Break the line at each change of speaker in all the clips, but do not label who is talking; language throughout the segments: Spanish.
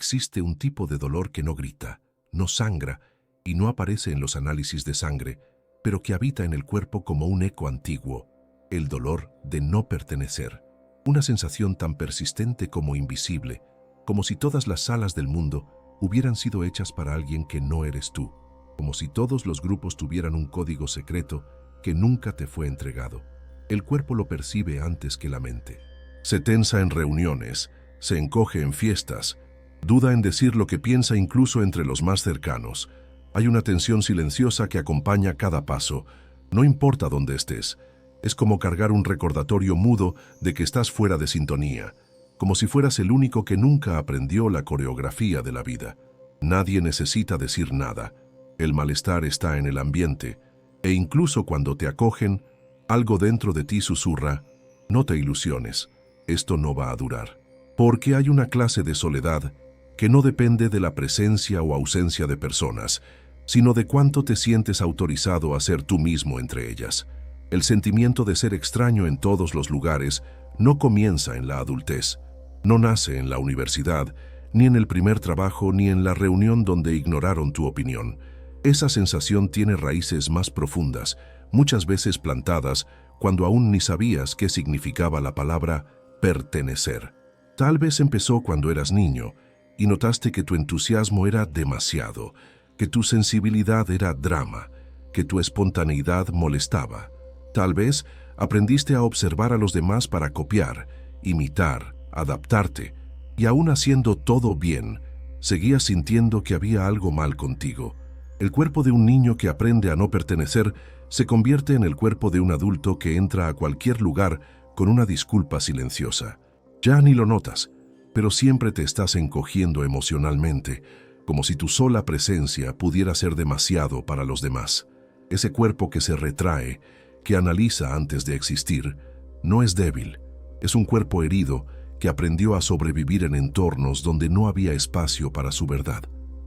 existe un tipo de dolor que no grita, no sangra y no aparece en los análisis de sangre, pero que habita en el cuerpo como un eco antiguo, el dolor de no pertenecer. Una sensación tan persistente como invisible, como si todas las salas del mundo hubieran sido hechas para alguien que no eres tú, como si todos los grupos tuvieran un código secreto que nunca te fue entregado. El cuerpo lo percibe antes que la mente. Se tensa en reuniones, se encoge en fiestas, duda en decir lo que piensa incluso entre los más cercanos. Hay una tensión silenciosa que acompaña cada paso, no importa dónde estés. Es como cargar un recordatorio mudo de que estás fuera de sintonía, como si fueras el único que nunca aprendió la coreografía de la vida. Nadie necesita decir nada. El malestar está en el ambiente, e incluso cuando te acogen, algo dentro de ti susurra: no te ilusiones, esto no va a durar. Porque hay una clase de soledad que no depende de la presencia o ausencia de personas, sino de cuánto te sientes autorizado a ser tú mismo entre ellas. El sentimiento de ser extraño en todos los lugares no comienza en la adultez, no nace en la universidad, ni en el primer trabajo, ni en la reunión donde ignoraron tu opinión. Esa sensación tiene raíces más profundas, muchas veces plantadas cuando aún ni sabías qué significaba la palabra pertenecer. Tal vez empezó cuando eras niño y notaste que tu entusiasmo era demasiado, que tu sensibilidad era drama, que tu espontaneidad molestaba. Tal vez aprendiste a observar a los demás para copiar, imitar, adaptarte, y aún haciendo todo bien, seguías sintiendo que había algo mal contigo. El cuerpo de un niño que aprende a no pertenecer se convierte en el cuerpo de un adulto que entra a cualquier lugar con una disculpa silenciosa. Ya ni lo notas, pero siempre te estás encogiendo emocionalmente, como si tu sola presencia pudiera ser demasiado para los demás. Ese cuerpo que se retrae, que analiza antes de existir, no es débil. Es un cuerpo herido que aprendió a sobrevivir en entornos donde no había espacio para su verdad.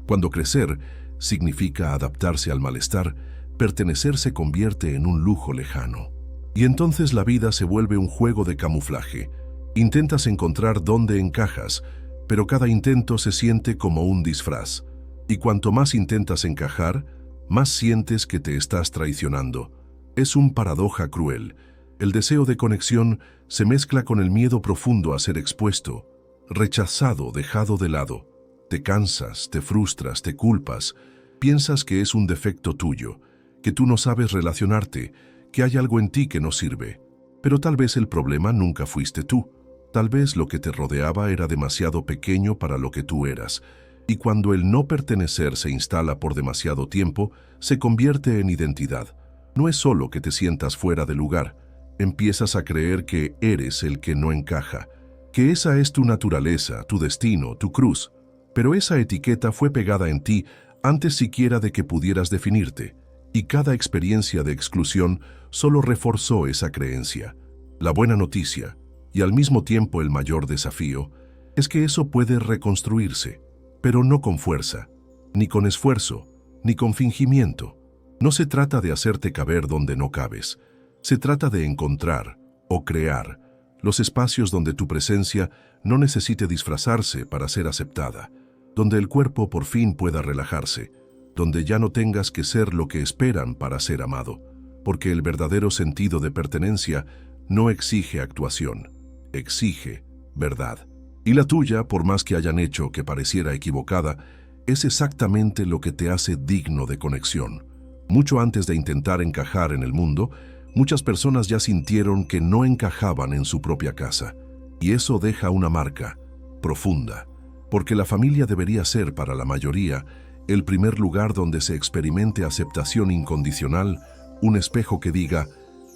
Cuando crecer significa adaptarse al malestar, pertenecer se convierte en un lujo lejano. Y entonces la vida se vuelve un juego de camuflaje. Intentas encontrar dónde encajas, pero cada intento se siente como un disfraz. Y cuanto más intentas encajar, más sientes que te estás traicionando. Es un paradoja cruel. El deseo de conexión se mezcla con el miedo profundo a ser expuesto, rechazado, dejado de lado. Te cansas, te frustras, te culpas, piensas que es un defecto tuyo, que tú no sabes relacionarte, que hay algo en ti que no sirve. Pero tal vez el problema nunca fuiste tú. Tal vez lo que te rodeaba era demasiado pequeño para lo que tú eras, y cuando el no pertenecer se instala por demasiado tiempo, se convierte en identidad. No es solo que te sientas fuera de lugar, empiezas a creer que eres el que no encaja, que esa es tu naturaleza, tu destino, tu cruz. Pero esa etiqueta fue pegada en ti antes siquiera de que pudieras definirte, y cada experiencia de exclusión solo reforzó esa creencia. La buena noticia, y al mismo tiempo el mayor desafío, es que eso puede reconstruirse, pero no con fuerza, ni con esfuerzo, ni con fingimiento. No se trata de hacerte caber donde no cabes. Se trata de encontrar o crear los espacios donde tu presencia no necesite disfrazarse para ser aceptada, donde el cuerpo por fin pueda relajarse, donde ya no tengas que ser lo que esperan para ser amado, porque el verdadero sentido de pertenencia no exige actuación, exige verdad. Y la tuya, por más que hayan hecho que pareciera equivocada, es exactamente lo que te hace digno de conexión. Mucho antes de intentar encajar en el mundo, muchas personas ya sintieron que no encajaban en su propia casa. Y eso deja una marca profunda, porque la familia debería ser para la mayoría el primer lugar donde se experimente aceptación incondicional, un espejo que diga: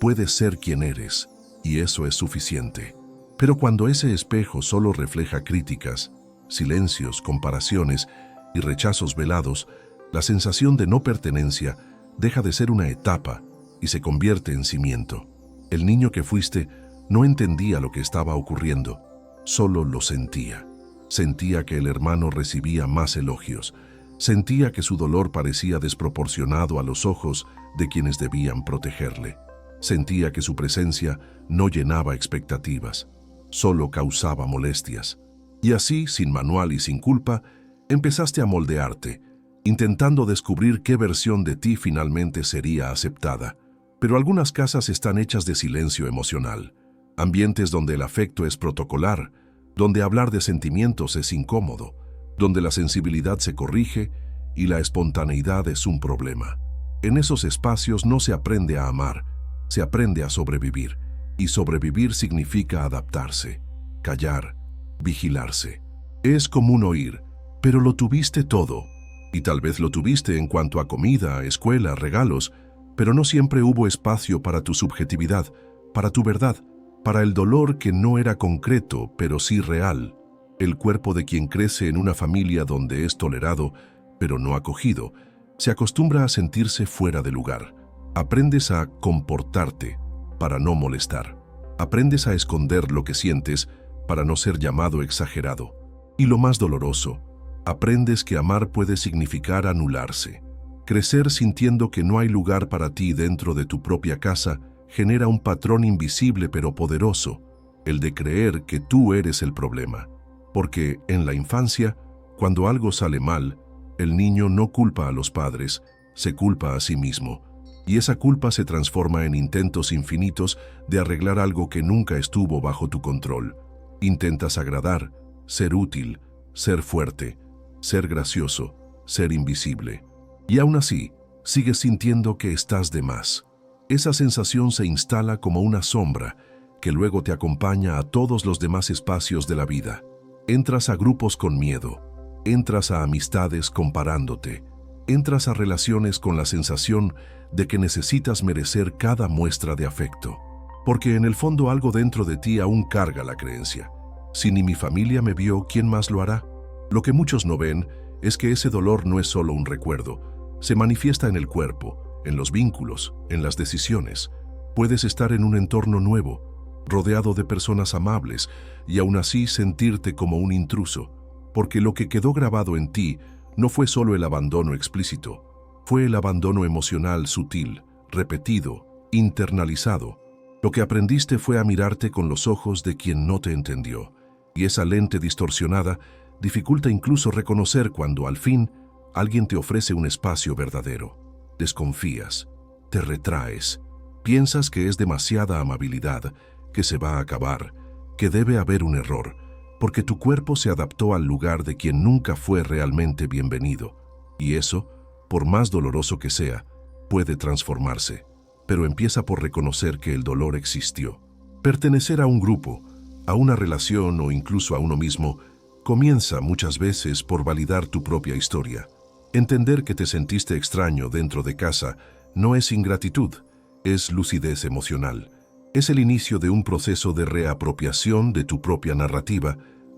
puedes ser quien eres, y eso es suficiente. Pero cuando ese espejo solo refleja críticas, silencios, comparaciones y rechazos velados, la sensación de no pertenencia deja de ser una etapa y se convierte en cimiento. El niño que fuiste no entendía lo que estaba ocurriendo, solo lo sentía. Sentía que el hermano recibía más elogios, sentía que su dolor parecía desproporcionado a los ojos de quienes debían protegerle. Sentía que su presencia no llenaba expectativas, solo causaba molestias. Y así, sin manual y sin culpa, empezaste a moldearte, intentando descubrir qué versión de ti finalmente sería aceptada. Pero algunas casas están hechas de silencio emocional, ambientes donde el afecto es protocolar, donde hablar de sentimientos es incómodo, donde la sensibilidad se corrige y la espontaneidad es un problema. En esos espacios no se aprende a amar, se aprende a sobrevivir, y sobrevivir significa adaptarse, callar, vigilarse. Es común oír, pero lo tuviste todo, y tal vez lo tuviste en cuanto a comida, escuela, regalos, pero no siempre hubo espacio para tu subjetividad, para tu verdad, para el dolor que no era concreto, pero sí real. El cuerpo de quien crece en una familia donde es tolerado, pero no acogido, se acostumbra a sentirse fuera de lugar. Aprendes a comportarte para no molestar. Aprendes a esconder lo que sientes para no ser llamado exagerado. Y lo más doloroso, aprendes que amar puede significar anularse. Crecer sintiendo que no hay lugar para ti dentro de tu propia casa genera un patrón invisible pero poderoso, el de creer que tú eres el problema. Porque en la infancia, cuando algo sale mal, el niño no culpa a los padres, se culpa a sí mismo. Y esa culpa se transforma en intentos infinitos de arreglar algo que nunca estuvo bajo tu control. Intentas agradar, ser útil, ser fuerte, ser gracioso, ser invisible. Y aún así, sigues sintiendo que estás de más. Esa sensación se instala como una sombra que luego te acompaña a todos los demás espacios de la vida. Entras a grupos con miedo, entras a amistades comparándote, entras a relaciones con la sensación de que necesitas merecer cada muestra de afecto. Porque en el fondo algo dentro de ti aún carga la creencia. Si ni mi familia me vio, ¿quién más lo hará? Lo que muchos no ven es que ese dolor no es solo un recuerdo, se manifiesta en el cuerpo, en los vínculos, en las decisiones. Puedes estar en un entorno nuevo, rodeado de personas amables, y aún así sentirte como un intruso, porque lo que quedó grabado en ti no fue solo el abandono explícito, fue el abandono emocional sutil, repetido, internalizado. Lo que aprendiste fue a mirarte con los ojos de quien no te entendió, y esa lente distorsionada dificulta incluso reconocer cuando al fin alguien te ofrece un espacio verdadero. Desconfías, te retraes, piensas que es demasiada amabilidad, que se va a acabar, que debe haber un error, porque tu cuerpo se adaptó al lugar de quien nunca fue realmente bienvenido. Y eso, por más doloroso que sea, puede transformarse, pero empieza por reconocer que el dolor existió. Pertenecer a un grupo, a una relación o incluso a uno mismo, comienza muchas veces por validar tu propia historia. Entender que te sentiste extraño dentro de casa no es ingratitud, es lucidez emocional. Es el inicio de un proceso de reapropiación de tu propia narrativa,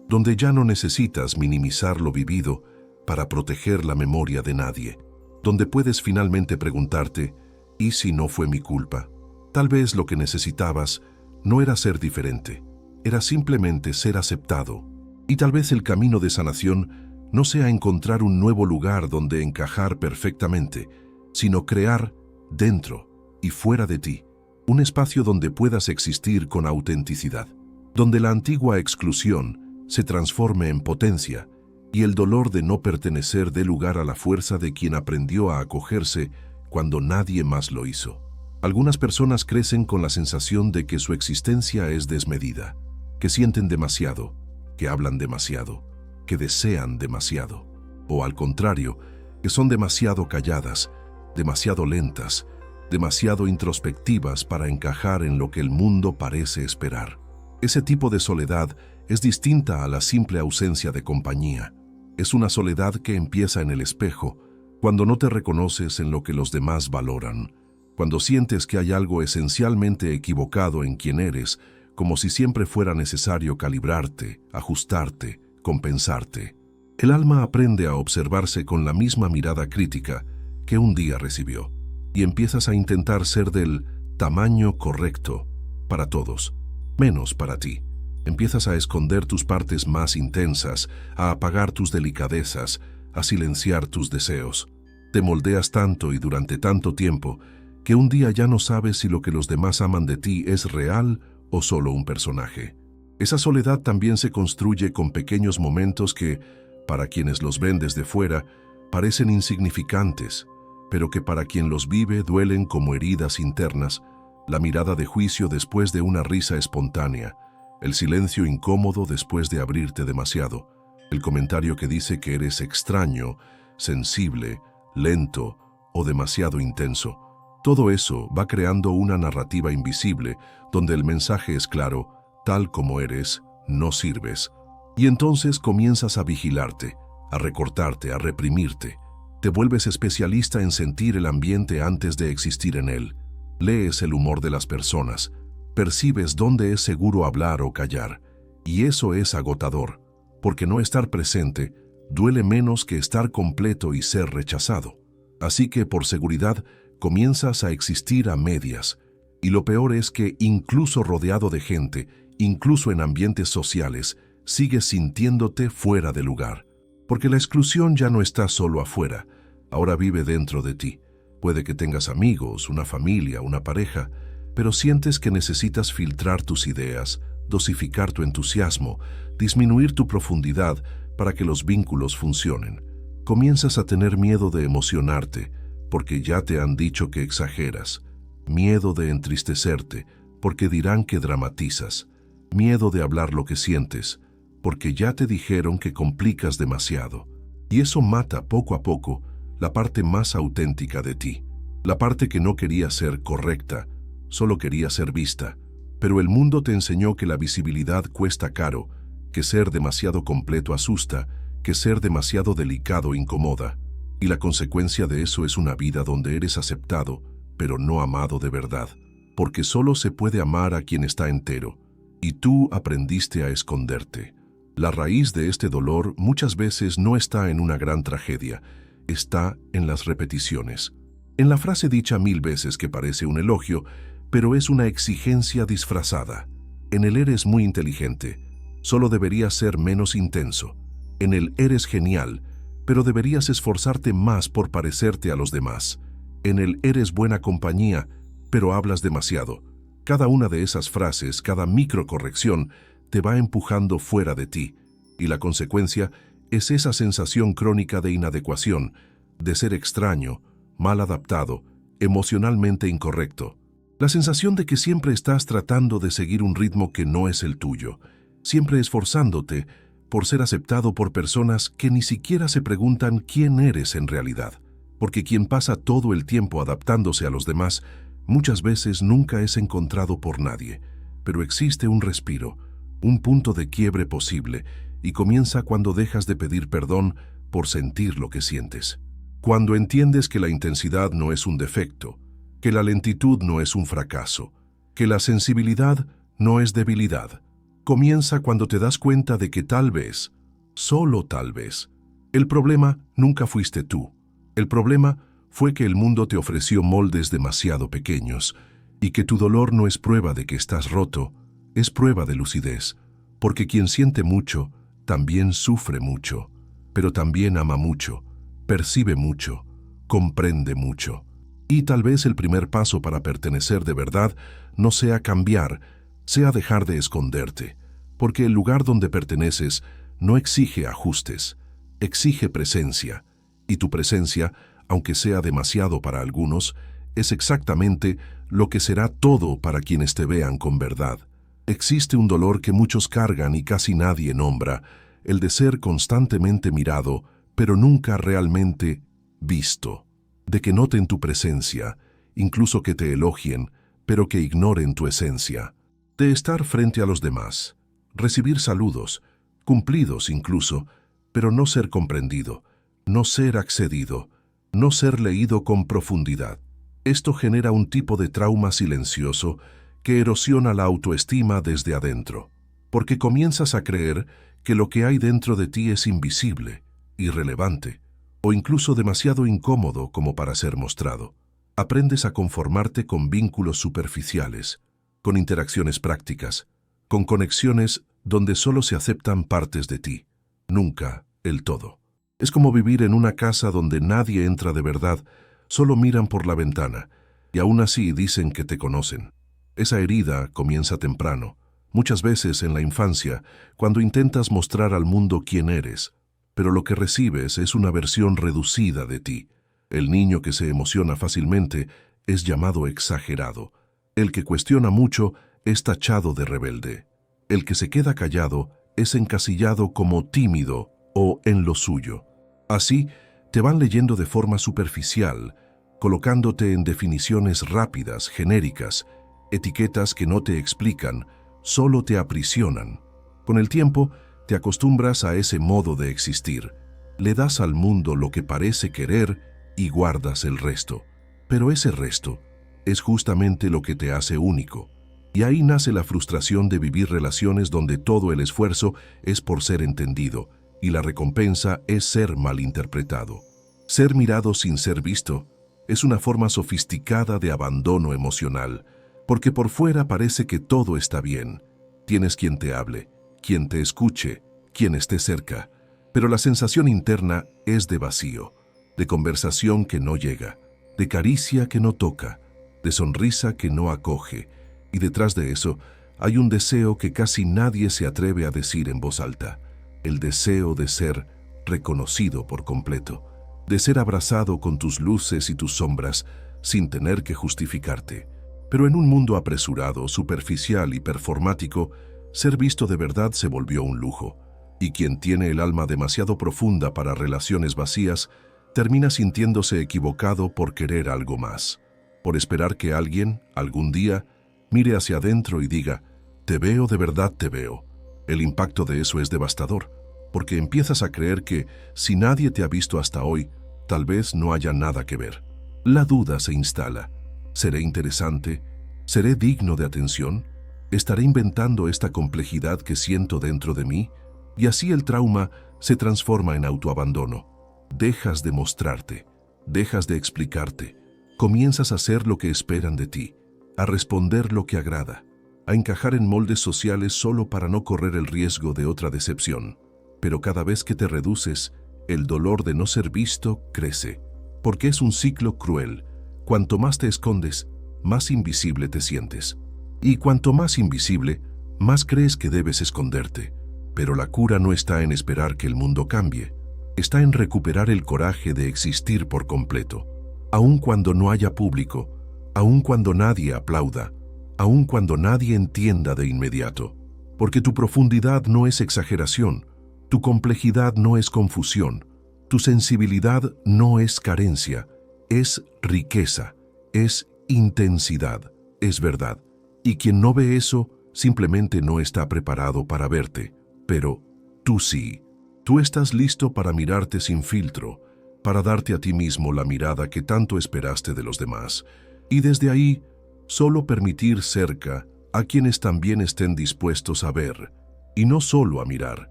donde ya no necesitas minimizar lo vivido para proteger la memoria de nadie, donde puedes finalmente preguntarte, ¿y si no fue mi culpa? Tal vez lo que necesitabas no era ser diferente, era simplemente ser aceptado. Y tal vez el camino de sanación no sea encontrar un nuevo lugar donde encajar perfectamente, sino crear dentro y fuera de ti un espacio donde puedas existir con autenticidad, donde la antigua exclusión se transforme en potencia y el dolor de no pertenecer dé lugar a la fuerza de quien aprendió a acogerse cuando nadie más lo hizo. Algunas personas crecen con la sensación de que su existencia es desmedida, que sienten demasiado, que hablan demasiado, que desean demasiado, o al contrario, que son demasiado calladas, demasiado lentas, demasiado introspectivas para encajar en lo que el mundo parece esperar. Ese tipo de soledad es distinta a la simple ausencia de compañía. Es una soledad que empieza en el espejo, cuando no te reconoces en lo que los demás valoran, cuando sientes que hay algo esencialmente equivocado en quien eres, como si siempre fuera necesario calibrarte, ajustarte, compensarte. El alma aprende a observarse con la misma mirada crítica que un día recibió, y empiezas a intentar ser del tamaño correcto para todos, menos para ti. Empiezas a esconder tus partes más intensas, a apagar tus delicadezas, a silenciar tus deseos. Te moldeas tanto y durante tanto tiempo que un día ya no sabes si lo que los demás aman de ti es real o solo un personaje. Esa soledad también se construye con pequeños momentos que, para quienes los ven desde fuera, parecen insignificantes, pero que para quien los vive duelen como heridas internas, la mirada de juicio después de una risa espontánea, el silencio incómodo después de abrirte demasiado, el comentario que dice que eres extraño, sensible, lento o demasiado intenso. Todo eso va creando una narrativa invisible donde el mensaje es claro: tal como eres, no sirves. Y entonces comienzas a vigilarte, a recortarte, a reprimirte. Te vuelves especialista en sentir el ambiente antes de existir en él. Lees el humor de las personas, percibes dónde es seguro hablar o callar. Y eso es agotador, porque no estar presente duele menos que estar completo y ser rechazado. Así que, por seguridad, comienzas a existir a medias. Y lo peor es que, incluso rodeado de gente, incluso en ambientes sociales, sigues sintiéndote fuera de lugar. Porque la exclusión ya no está solo afuera, ahora vive dentro de ti. Puede que tengas amigos, una familia, una pareja, pero sientes que necesitas filtrar tus ideas, dosificar tu entusiasmo, disminuir tu profundidad para que los vínculos funcionen. Comienzas a tener miedo de emocionarte, porque ya te han dicho que exageras. Miedo de entristecerte, porque dirán que dramatizas. Miedo de hablar lo que sientes, porque ya te dijeron que complicas demasiado. Y eso mata poco a poco la parte más auténtica de ti. La parte que no quería ser correcta, solo quería ser vista. Pero el mundo te enseñó que la visibilidad cuesta caro, que ser demasiado completo asusta, que ser demasiado delicado incomoda. Y la consecuencia de eso es una vida donde eres aceptado, pero no amado de verdad. Porque solo se puede amar a quien está entero. Y tú aprendiste a esconderte. La raíz de este dolor muchas veces no está en una gran tragedia, está en las repeticiones. En la frase dicha 1000 veces que parece un elogio, pero es una exigencia disfrazada. En el eres muy inteligente, solo deberías ser menos intenso. En el eres genial, pero deberías esforzarte más por parecerte a los demás. En el eres buena compañía, pero hablas demasiado. Cada una de esas frases, cada microcorrección, te va empujando fuera de ti, y la consecuencia es esa sensación crónica de inadecuación, de ser extraño, mal adaptado, emocionalmente incorrecto. La sensación de que siempre estás tratando de seguir un ritmo que no es el tuyo, siempre esforzándote por ser aceptado por personas que ni siquiera se preguntan quién eres en realidad, porque quien pasa todo el tiempo adaptándose a los demás, muchas veces nunca es encontrado por nadie, pero existe un respiro, un punto de quiebre posible, y comienza cuando dejas de pedir perdón por sentir lo que sientes. Cuando entiendes que la intensidad no es un defecto, que la lentitud no es un fracaso, que la sensibilidad no es debilidad. Comienza cuando te das cuenta de que tal vez, solo tal vez, el problema nunca fuiste tú. El problema fue que el mundo te ofreció moldes demasiado pequeños y que tu dolor no es prueba de que estás roto, es prueba de lucidez, porque quien siente mucho también sufre mucho, pero también ama mucho, percibe mucho, comprende mucho. Y tal vez el primer paso para pertenecer de verdad no sea cambiar, sea dejar de esconderte, porque el lugar donde perteneces no exige ajustes, exige presencia, y tu presencia, aunque sea demasiado para algunos, es exactamente lo que será todo para quienes te vean con verdad. Existe un dolor que muchos cargan y casi nadie nombra, el de ser constantemente mirado, pero nunca realmente visto. De que noten tu presencia, incluso que te elogien, pero que ignoren tu esencia. De estar frente a los demás, recibir saludos, cumplidos incluso, pero no ser comprendido, no ser accedido, no ser leído con profundidad. Esto genera un tipo de trauma silencioso que erosiona la autoestima desde adentro, porque comienzas a creer que lo que hay dentro de ti es invisible, irrelevante, o incluso demasiado incómodo como para ser mostrado. Aprendes a conformarte con vínculos superficiales, con interacciones prácticas, con conexiones donde solo se aceptan partes de ti, nunca el todo. Es como vivir en una casa donde nadie entra de verdad, solo miran por la ventana, y aún así dicen que te conocen. Esa herida comienza temprano, Muchas veces en la infancia, cuando intentas mostrar al mundo quién eres, pero lo que recibes es una versión reducida de ti. El niño que se emociona fácilmente es llamado exagerado. El que cuestiona mucho es tachado de rebelde. El que se queda callado es encasillado como tímido o en lo suyo. Así, te van leyendo de forma superficial, colocándote en definiciones rápidas, genéricas, etiquetas que no te explican, solo te aprisionan. Con el tiempo, te acostumbras a ese modo de existir. Le das al mundo lo que parece querer y guardas el resto. Pero ese resto es justamente lo que te hace único. Y ahí nace la frustración de vivir relaciones donde todo el esfuerzo es por ser entendido y la recompensa es ser malinterpretado. Ser mirado sin ser visto es una forma sofisticada de abandono emocional, porque por fuera parece que todo está bien. Tienes quien te hable, quien te escuche, quien esté cerca, pero la sensación interna es de vacío, de conversación que no llega, de caricia que no toca, de sonrisa que no acoge, y detrás de eso hay un deseo que casi nadie se atreve a decir en voz alta, el deseo de ser reconocido por completo, de ser abrazado con tus luces y tus sombras sin tener que justificarte. Pero en un mundo apresurado, superficial y performático, ser visto de verdad se volvió un lujo, y quien tiene el alma demasiado profunda para relaciones vacías termina sintiéndose equivocado por querer algo más, por esperar que alguien, algún día, mire hacia adentro y diga, «Te veo, de verdad te veo». El impacto de eso es devastador, porque empiezas a creer que, si nadie te ha visto hasta hoy, tal vez no haya nada que ver. La duda se instala. ¿Seré interesante? ¿Seré digno de atención? ¿Estaré inventando esta complejidad que siento dentro de mí? Y así el trauma se transforma en autoabandono. Dejas de mostrarte, dejas de explicarte, comienzas a hacer lo que esperan de ti, a responder lo que agrada, a encajar en moldes sociales solo para no correr el riesgo de otra decepción. Pero cada vez que te reduces, el dolor de no ser visto crece, porque es un ciclo cruel. Cuanto más te escondes, más invisible te sientes. Y cuanto más invisible, más crees que debes esconderte. Pero la cura no está en esperar que el mundo cambie, está en recuperar el coraje de existir por completo, aun cuando no haya público, aun cuando nadie aplauda, aun cuando nadie entienda de inmediato. Porque tu profundidad no es exageración, tu complejidad no es confusión, tu sensibilidad no es carencia, es riqueza, es intensidad, es verdad. Y quien no ve eso simplemente no está preparado para verte, pero tú sí. Tú estás listo para mirarte sin filtro, para darte a ti mismo la mirada que tanto esperaste de los demás, y desde ahí solo permitir cerca a quienes también estén dispuestos a ver, y no solo a mirar.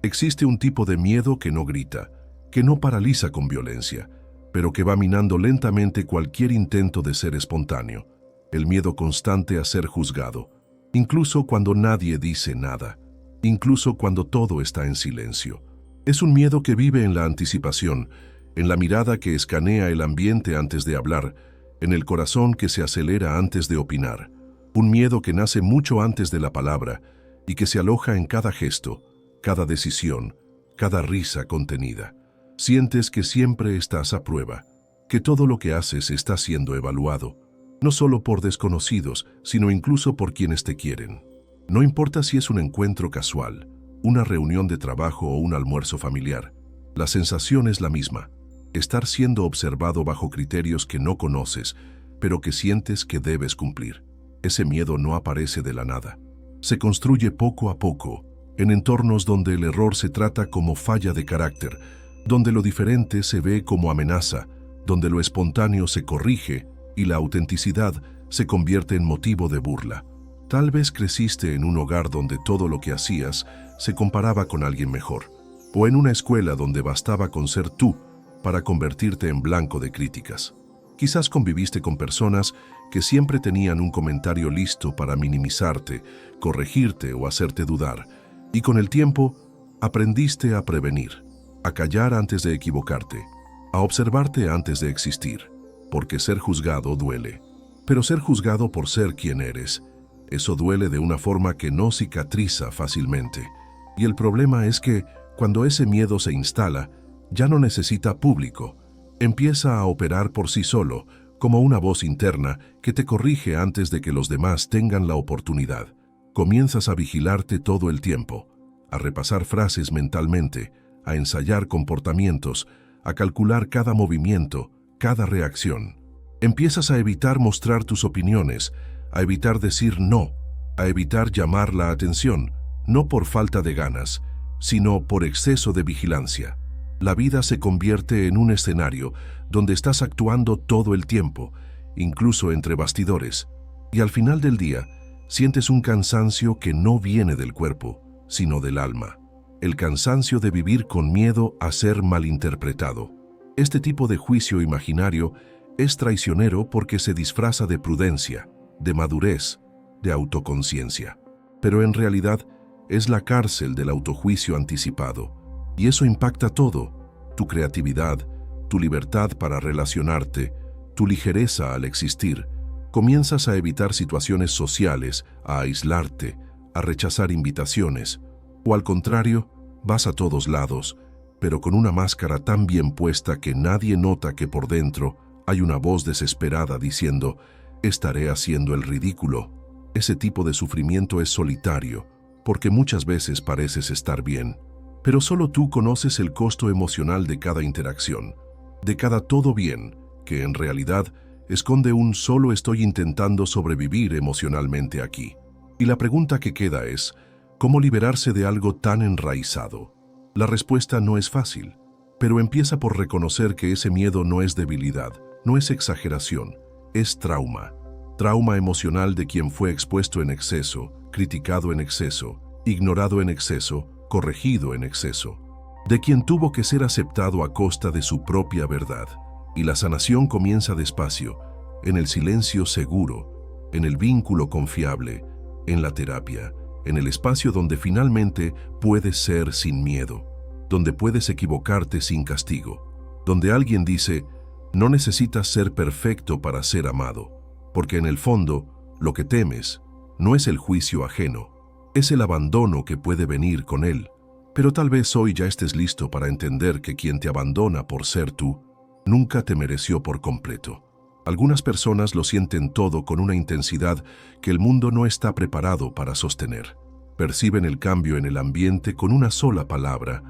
Existe un tipo de miedo que no grita, que no paraliza con violencia, pero que va minando lentamente cualquier intento de ser espontáneo. El miedo constante a ser juzgado, incluso cuando nadie dice nada, incluso cuando todo está en silencio. Es un miedo que vive en la anticipación, en la mirada que escanea el ambiente antes de hablar, en el corazón que se acelera antes de opinar. Un miedo que nace mucho antes de la palabra y que se aloja en cada gesto, cada decisión, cada risa contenida. Sientes que siempre estás a prueba, que todo lo que haces está siendo evaluado, no solo por desconocidos, sino incluso por quienes te quieren. No importa si es un encuentro casual, una reunión de trabajo o un almuerzo familiar, la sensación es la misma, estar siendo observado bajo criterios que no conoces, pero que sientes que debes cumplir. Ese miedo no aparece de la nada. Se construye poco a poco, en entornos donde el error se trata como falla de carácter, donde lo diferente se ve como amenaza, donde lo espontáneo se corrige y la autenticidad se convierte en motivo de burla. Tal vez creciste en un hogar donde todo lo que hacías se comparaba con alguien mejor, o en una escuela donde bastaba con ser tú para convertirte en blanco de críticas. Quizás conviviste con personas que siempre tenían un comentario listo para minimizarte, corregirte o hacerte dudar, y con el tiempo aprendiste a prevenir, a callar antes de equivocarte, a observarte antes de existir, porque ser juzgado duele. Pero ser juzgado por ser quien eres, Eso duele de una forma que no cicatriza fácilmente. Y el problema es que, cuando ese miedo se instala, ya no necesita público. Empieza a operar por sí solo, como una voz interna que te corrige antes de que los demás tengan la oportunidad. Comienzas a vigilarte todo el tiempo, a repasar frases mentalmente, a ensayar comportamientos, a calcular cada movimiento, cada reacción. Empiezas a evitar mostrar tus opiniones, a evitar decir no, a evitar llamar la atención, no por falta de ganas, sino por exceso de vigilancia. La vida se convierte en un escenario donde estás actuando todo el tiempo, incluso entre bastidores, y al final del día sientes un cansancio que no viene del cuerpo, sino del alma. El cansancio de vivir con miedo a ser malinterpretado. Este tipo de juicio imaginario es traicionero porque se disfraza de prudencia, de madurez, de autoconciencia. Pero en realidad es la cárcel del autojuicio anticipado. Y eso impacta todo: tu creatividad, tu libertad para relacionarte, tu ligereza al existir. Comienzas a evitar situaciones sociales, a aislarte, a rechazar invitaciones, o al contrario, vas a todos lados, pero con una máscara tan bien puesta que nadie nota que por dentro hay una voz desesperada diciendo: estaré haciendo el ridículo. Ese tipo de sufrimiento es solitario, porque muchas veces pareces estar bien, pero solo tú conoces el costo emocional de cada interacción, de cada todo bien, que en realidad esconde un solo estoy intentando sobrevivir emocionalmente aquí. Y la pregunta que queda es: ¿cómo liberarse de algo tan enraizado? La respuesta no es fácil, pero empieza por reconocer que ese miedo no es debilidad, no es exageración, es trauma. Trauma emocional de quien fue expuesto en exceso, criticado en exceso, ignorado en exceso, corregido en exceso. De quien tuvo que ser aceptado a costa de su propia verdad. Y la sanación comienza despacio, en el silencio seguro, en el vínculo confiable, en la terapia, en el espacio donde finalmente puedes ser sin miedo, donde puedes equivocarte sin castigo, donde alguien dice: no necesitas ser perfecto para ser amado, porque en el fondo lo que temes no es el juicio ajeno, es el abandono que puede venir con él. Pero tal vez hoy ya estés listo para entender que quien te abandona por ser tú, nunca te mereció por completo. Algunas personas lo sienten todo con una intensidad que el mundo no está preparado para sostener. Perciben el cambio en el ambiente con una sola palabra,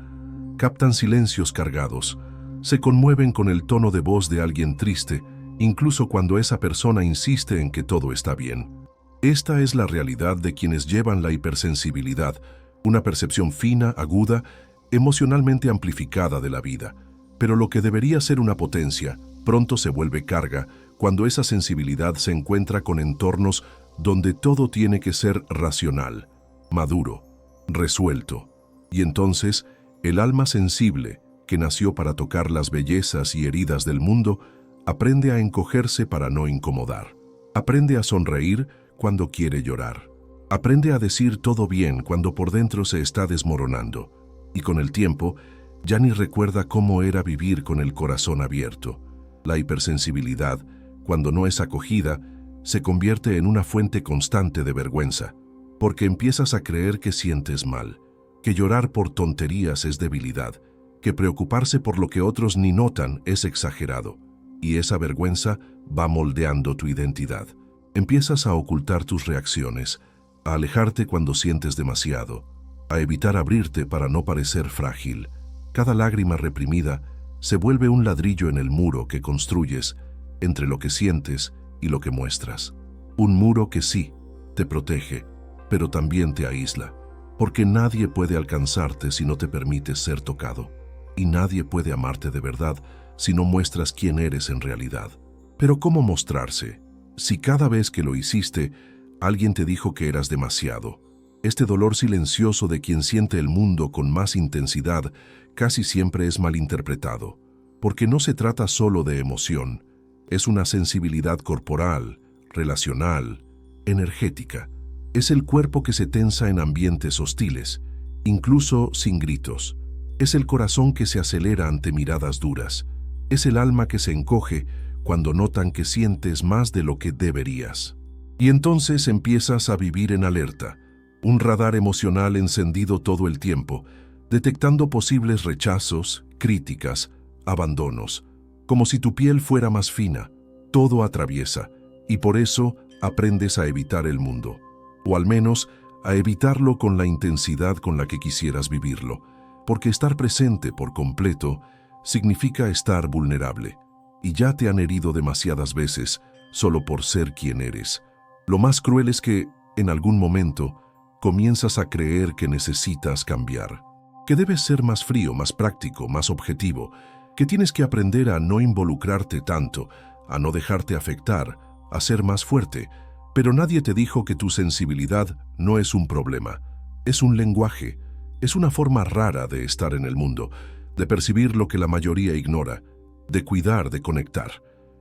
captan silencios cargados, se conmueven con el tono de voz de alguien triste, incluso cuando esa persona insiste en que todo está bien. Esta es la realidad de quienes llevan la hipersensibilidad, una percepción fina, aguda, emocionalmente amplificada de la vida. Pero lo que debería ser una potencia, pronto se vuelve carga cuando esa sensibilidad se encuentra con entornos donde todo tiene que ser racional, maduro, resuelto. Y entonces, el alma sensible, que nació para tocar las bellezas y heridas del mundo, aprende a encogerse para no incomodar. Aprende a sonreír cuando quiere llorar. Aprende a decir todo bien cuando por dentro se está desmoronando. Y con el tiempo, ya ni recuerda cómo era vivir con el corazón abierto. La hipersensibilidad, cuando no es acogida, se convierte en una fuente constante de vergüenza, porque empiezas a creer que sientes mal, que llorar por tonterías es debilidad, que preocuparse por lo que otros ni notan es exagerado, y esa vergüenza va moldeando tu identidad. Empiezas a ocultar tus reacciones, a alejarte cuando sientes demasiado, a evitar abrirte para no parecer frágil. Cada lágrima reprimida se vuelve un ladrillo en el muro que construyes entre lo que sientes y lo que muestras. Un muro que sí, te protege, pero también te aísla, porque nadie puede alcanzarte si no te permites ser tocado, y nadie puede amarte de verdad si no muestras quién eres en realidad. Pero ¿cómo mostrarse si cada vez que lo hiciste, alguien te dijo que eras demasiado? Este dolor silencioso de quien siente el mundo con más intensidad casi siempre es malinterpretado, porque no se trata solo de emoción, es una sensibilidad corporal, relacional, energética. Es el cuerpo que se tensa en ambientes hostiles, incluso sin gritos. Es el corazón que se acelera ante miradas duras. Es el alma que se encoge cuando notan que sientes más de lo que deberías. Y entonces empiezas a vivir en alerta, un radar emocional encendido todo el tiempo, detectando posibles rechazos, críticas, abandonos, como si tu piel fuera más fina. Todo atraviesa, y por eso aprendes a evitar el mundo, o al menos a evitarlo con la intensidad con la que quisieras vivirlo, porque estar presente por completo significa estar vulnerable, y ya te han herido demasiadas veces solo por ser quien eres. Lo más cruel es que, en algún momento, comienzas a creer que necesitas cambiar, que debes ser más frío, más práctico, más objetivo, que tienes que aprender a no involucrarte tanto, a no dejarte afectar, a ser más fuerte, pero nadie te dijo que tu sensibilidad no es un problema, es un lenguaje, es una forma rara de estar en el mundo, de percibir lo que la mayoría ignora, de cuidar, de conectar,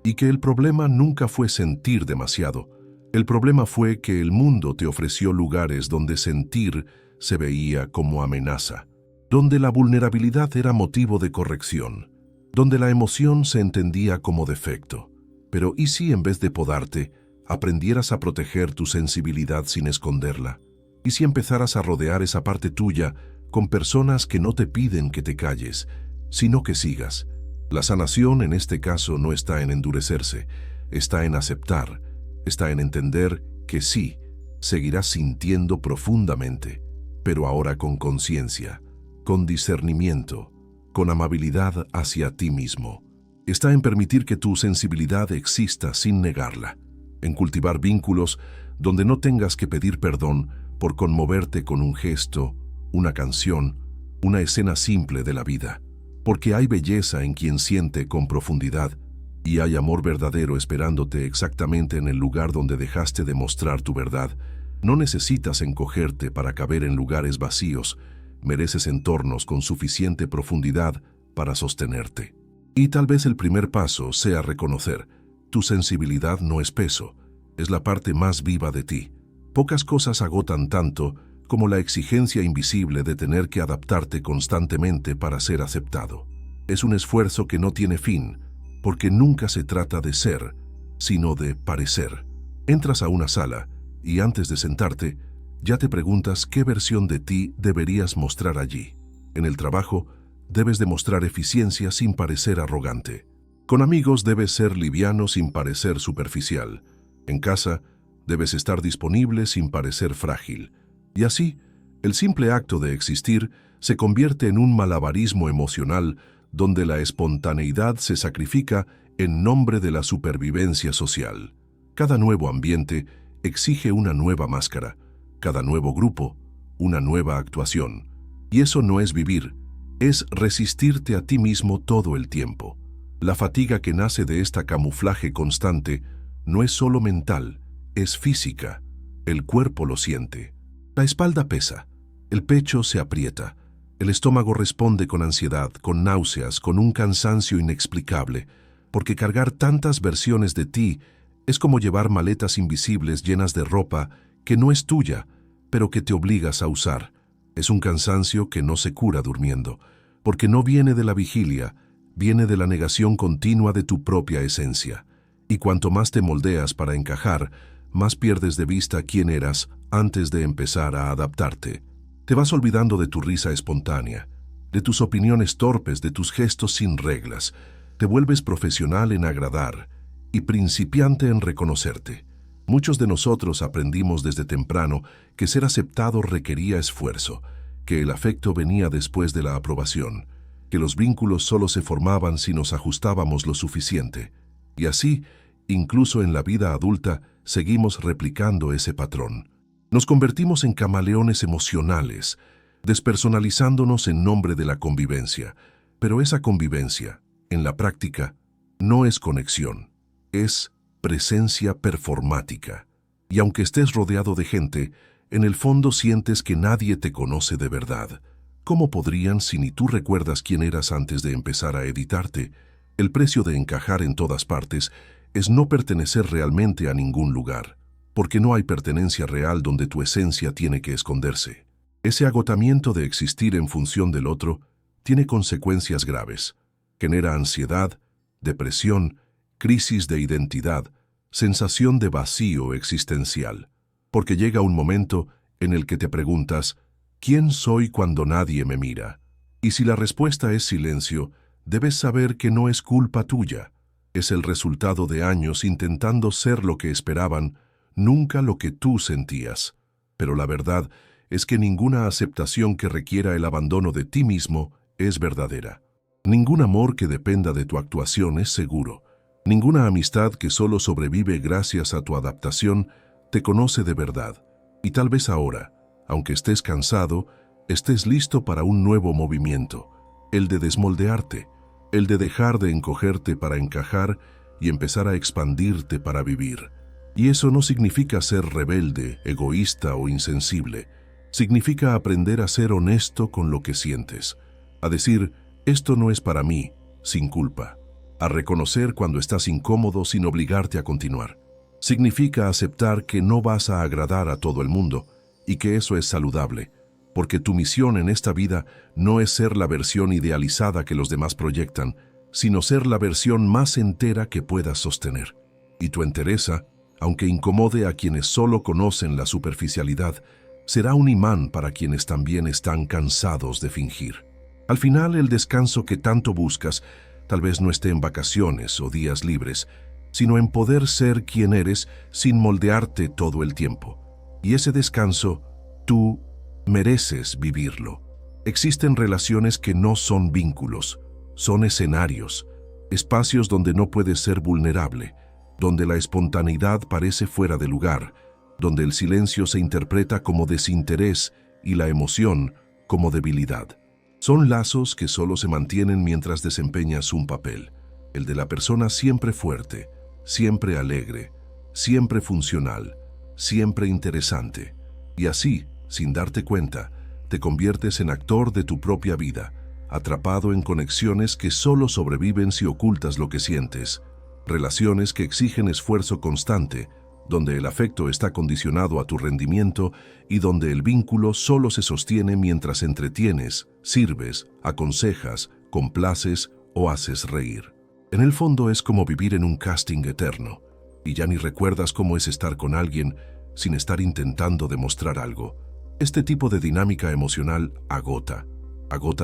y que el problema nunca fue sentir demasiado. El problema fue que el mundo te ofreció lugares donde sentir se veía como amenaza, donde la vulnerabilidad era motivo de corrección, donde la emoción se entendía como defecto. Pero ¿y si en vez de podarte, aprendieras a proteger tu sensibilidad sin esconderla? ¿Y si empezaras a rodear esa parte tuya con personas que no te piden que te calles, sino que sigas? La sanación en este caso no está en endurecerse, está en aceptar, está en entender que sí, seguirás sintiendo profundamente, pero ahora con conciencia, con discernimiento, con amabilidad hacia ti mismo. Está en permitir que tu sensibilidad exista sin negarla, en cultivar vínculos donde no tengas que pedir perdón por conmoverte con un gesto, una canción, una escena simple de la vida, porque hay belleza en quien siente con profundidad y hay amor verdadero esperándote exactamente en el lugar donde dejaste de mostrar tu verdad. No necesitas encogerte para caber en lugares vacíos, mereces entornos con suficiente profundidad para sostenerte. Y tal vez el primer paso sea reconocer, tu sensibilidad no es peso, es la parte más viva de ti. Pocas cosas agotan tanto como la exigencia invisible de tener que adaptarte constantemente para ser aceptado. Es un esfuerzo que no tiene fin, porque nunca se trata de ser, sino de parecer. Entras a una sala y antes de sentarte, ya te preguntas qué versión de ti deberías mostrar allí. En el trabajo, debes demostrar eficiencia sin parecer arrogante. Con amigos debes ser liviano sin parecer superficial. En casa, debes estar disponible sin parecer frágil. Y así, el simple acto de existir se convierte en un malabarismo emocional donde la espontaneidad se sacrifica en nombre de la supervivencia social. Cada nuevo ambiente exige una nueva máscara, cada nuevo grupo, una nueva actuación. Y eso no es vivir, es resistirte a ti mismo todo el tiempo. La fatiga que nace de este camuflaje constante no es solo mental, es física. El cuerpo lo siente. La espalda pesa, el pecho se aprieta, el estómago responde con ansiedad, con náuseas, con un cansancio inexplicable, porque cargar tantas versiones de ti es como llevar maletas invisibles llenas de ropa que no es tuya, pero que te obligas a usar. Es un cansancio que no se cura durmiendo, porque no viene de la vigilia, viene de la negación continua de tu propia esencia. Y cuanto más te moldeas para encajar, más pierdes de vista quién eras antes de empezar a adaptarte. Te vas olvidando de tu risa espontánea, de tus opiniones torpes, de tus gestos sin reglas. Te vuelves profesional en agradar y principiante en reconocerte. Muchos de nosotros aprendimos desde temprano que ser aceptado requería esfuerzo, que el afecto venía después de la aprobación, que los vínculos solo se formaban si nos ajustábamos lo suficiente. Y así, incluso en la vida adulta, seguimos replicando ese patrón. Nos convertimos en camaleones emocionales, despersonalizándonos en nombre de la convivencia. Pero esa convivencia, en la práctica, no es conexión, es presencia performática. Y aunque estés rodeado de gente, en el fondo sientes que nadie te conoce de verdad. ¿Cómo podrían si ni tú recuerdas quién eras antes de empezar a editarte? El precio de encajar en todas partes es no pertenecer realmente a ningún lugar, porque no hay pertenencia real donde tu esencia tiene que esconderse. Ese agotamiento de existir en función del otro tiene consecuencias graves. Genera ansiedad, depresión, crisis de identidad, sensación de vacío existencial, porque llega un momento en el que te preguntas, ¿quién soy cuando nadie me mira? Y si la respuesta es silencio, debes saber que no es culpa tuya. Es el resultado de años intentando ser lo que esperaban, nunca lo que tú sentías. Pero la verdad es que ninguna aceptación que requiera el abandono de ti mismo es verdadera. Ningún amor que dependa de tu actuación es seguro. Ninguna amistad que solo sobrevive gracias a tu adaptación te conoce de verdad. Y tal vez ahora, aunque estés cansado, estés listo para un nuevo movimiento, el de desmoldearte, el de dejar de encogerte para encajar y empezar a expandirte para vivir. Y eso no significa ser rebelde, egoísta o insensible. Significa aprender a ser honesto con lo que sientes, a decir, esto no es para mí, sin culpa, a reconocer cuando estás incómodo sin obligarte a continuar. Significa aceptar que no vas a agradar a todo el mundo y que eso es saludable, porque tu misión en esta vida no es ser la versión idealizada que los demás proyectan, sino ser la versión más entera que puedas sostener. Y tu entereza, aunque incomode a quienes solo conocen la superficialidad, será un imán para quienes también están cansados de fingir. Al final, el descanso que tanto buscas tal vez no esté en vacaciones o días libres, sino en poder ser quien eres sin moldearte todo el tiempo. Y ese descanso, tú mereces vivirlo. Existen relaciones que no son vínculos, son escenarios, espacios donde no puedes ser vulnerable, donde la espontaneidad parece fuera de lugar, donde el silencio se interpreta como desinterés y la emoción como debilidad. Son lazos que solo se mantienen mientras desempeñas un papel, el de la persona siempre fuerte, siempre alegre, siempre funcional, siempre interesante. Y así, sin darte cuenta, te conviertes en actor de tu propia vida, atrapado en conexiones que solo sobreviven si ocultas lo que sientes, relaciones que exigen esfuerzo constante, donde el afecto está condicionado a tu rendimiento y donde el vínculo solo se sostiene mientras entretienes, sirves, aconsejas, complaces o haces reír. En el fondo es como vivir en un casting eterno, y ya ni recuerdas cómo es estar con alguien sin estar intentando demostrar algo. Este tipo de dinámica emocional agota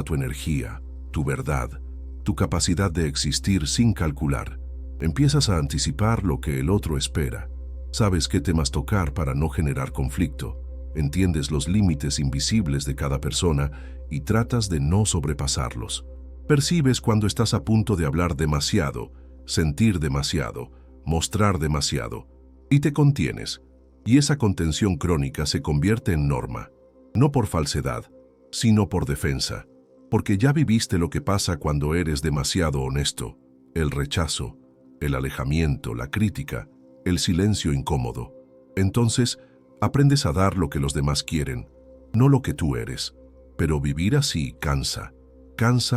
tu energía, tu verdad, tu capacidad de existir sin calcular. Empiezas a anticipar lo que el otro espera. Sabes qué temas tocar para no generar conflicto. Entiendes los límites invisibles de cada persona y tratas de no sobrepasarlos. Percibes cuando estás a punto de hablar demasiado, sentir demasiado, mostrar demasiado, y te contienes. Y esa contención crónica se convierte en norma, no por falsedad, sino por defensa, porque ya viviste lo que pasa cuando eres demasiado honesto, el rechazo, el alejamiento, la crítica, el silencio incómodo. Entonces, aprendes a dar lo que los demás quieren, no lo que tú eres. Pero vivir así cansa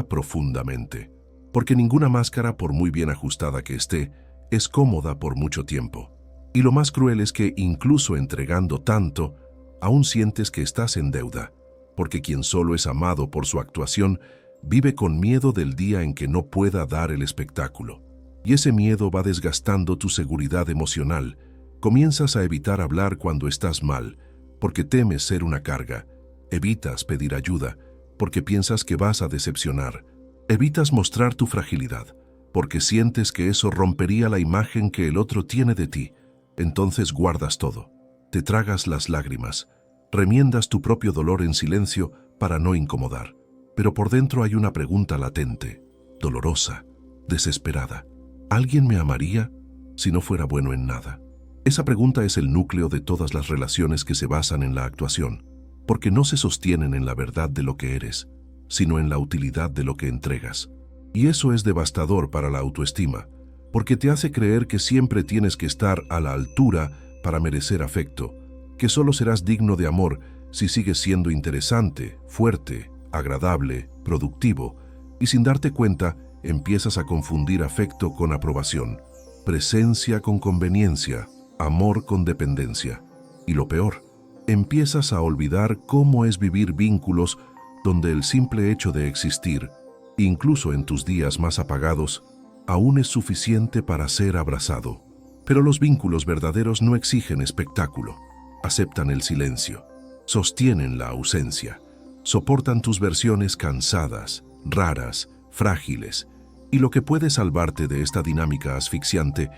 profundamente, porque ninguna máscara, por muy bien ajustada que esté, es cómoda por mucho tiempo. Y lo más cruel es que, incluso entregando tanto, aún sientes que estás en deuda, porque quien solo es amado por su actuación vive con miedo del día en que no pueda dar el espectáculo. Y ese miedo va desgastando tu seguridad emocional. Comienzas a evitar hablar cuando estás mal, porque temes ser una carga. Evitas pedir ayuda, porque piensas que vas a decepcionar. Evitas mostrar tu fragilidad, porque sientes que eso rompería la imagen que el otro tiene de ti. Entonces guardas todo. Te tragas las lágrimas. Remiendas tu propio dolor en silencio para no incomodar. Pero por dentro hay una pregunta latente, dolorosa, desesperada. ¿Alguien me amaría si no fuera bueno en nada? Esa pregunta es el núcleo de todas las relaciones que se basan en la actuación, porque no se sostienen en la verdad de lo que eres, sino en la utilidad de lo que entregas. Y eso es devastador para la autoestima, porque te hace creer que siempre tienes que estar a la altura para merecer afecto, que solo serás digno de amor si sigues siendo interesante, fuerte, agradable, productivo, y sin darte cuenta, empiezas a confundir afecto con aprobación, presencia con conveniencia, amor con dependencia. Y lo peor, empiezas a olvidar cómo es vivir vínculos donde el simple hecho de existir, incluso en tus días más apagados, aún es suficiente para ser abrazado. Pero los vínculos verdaderos no exigen espectáculo, aceptan el silencio, sostienen la ausencia, soportan tus versiones cansadas, raras, frágiles, y lo que puede salvarte de esta dinámica asfixiante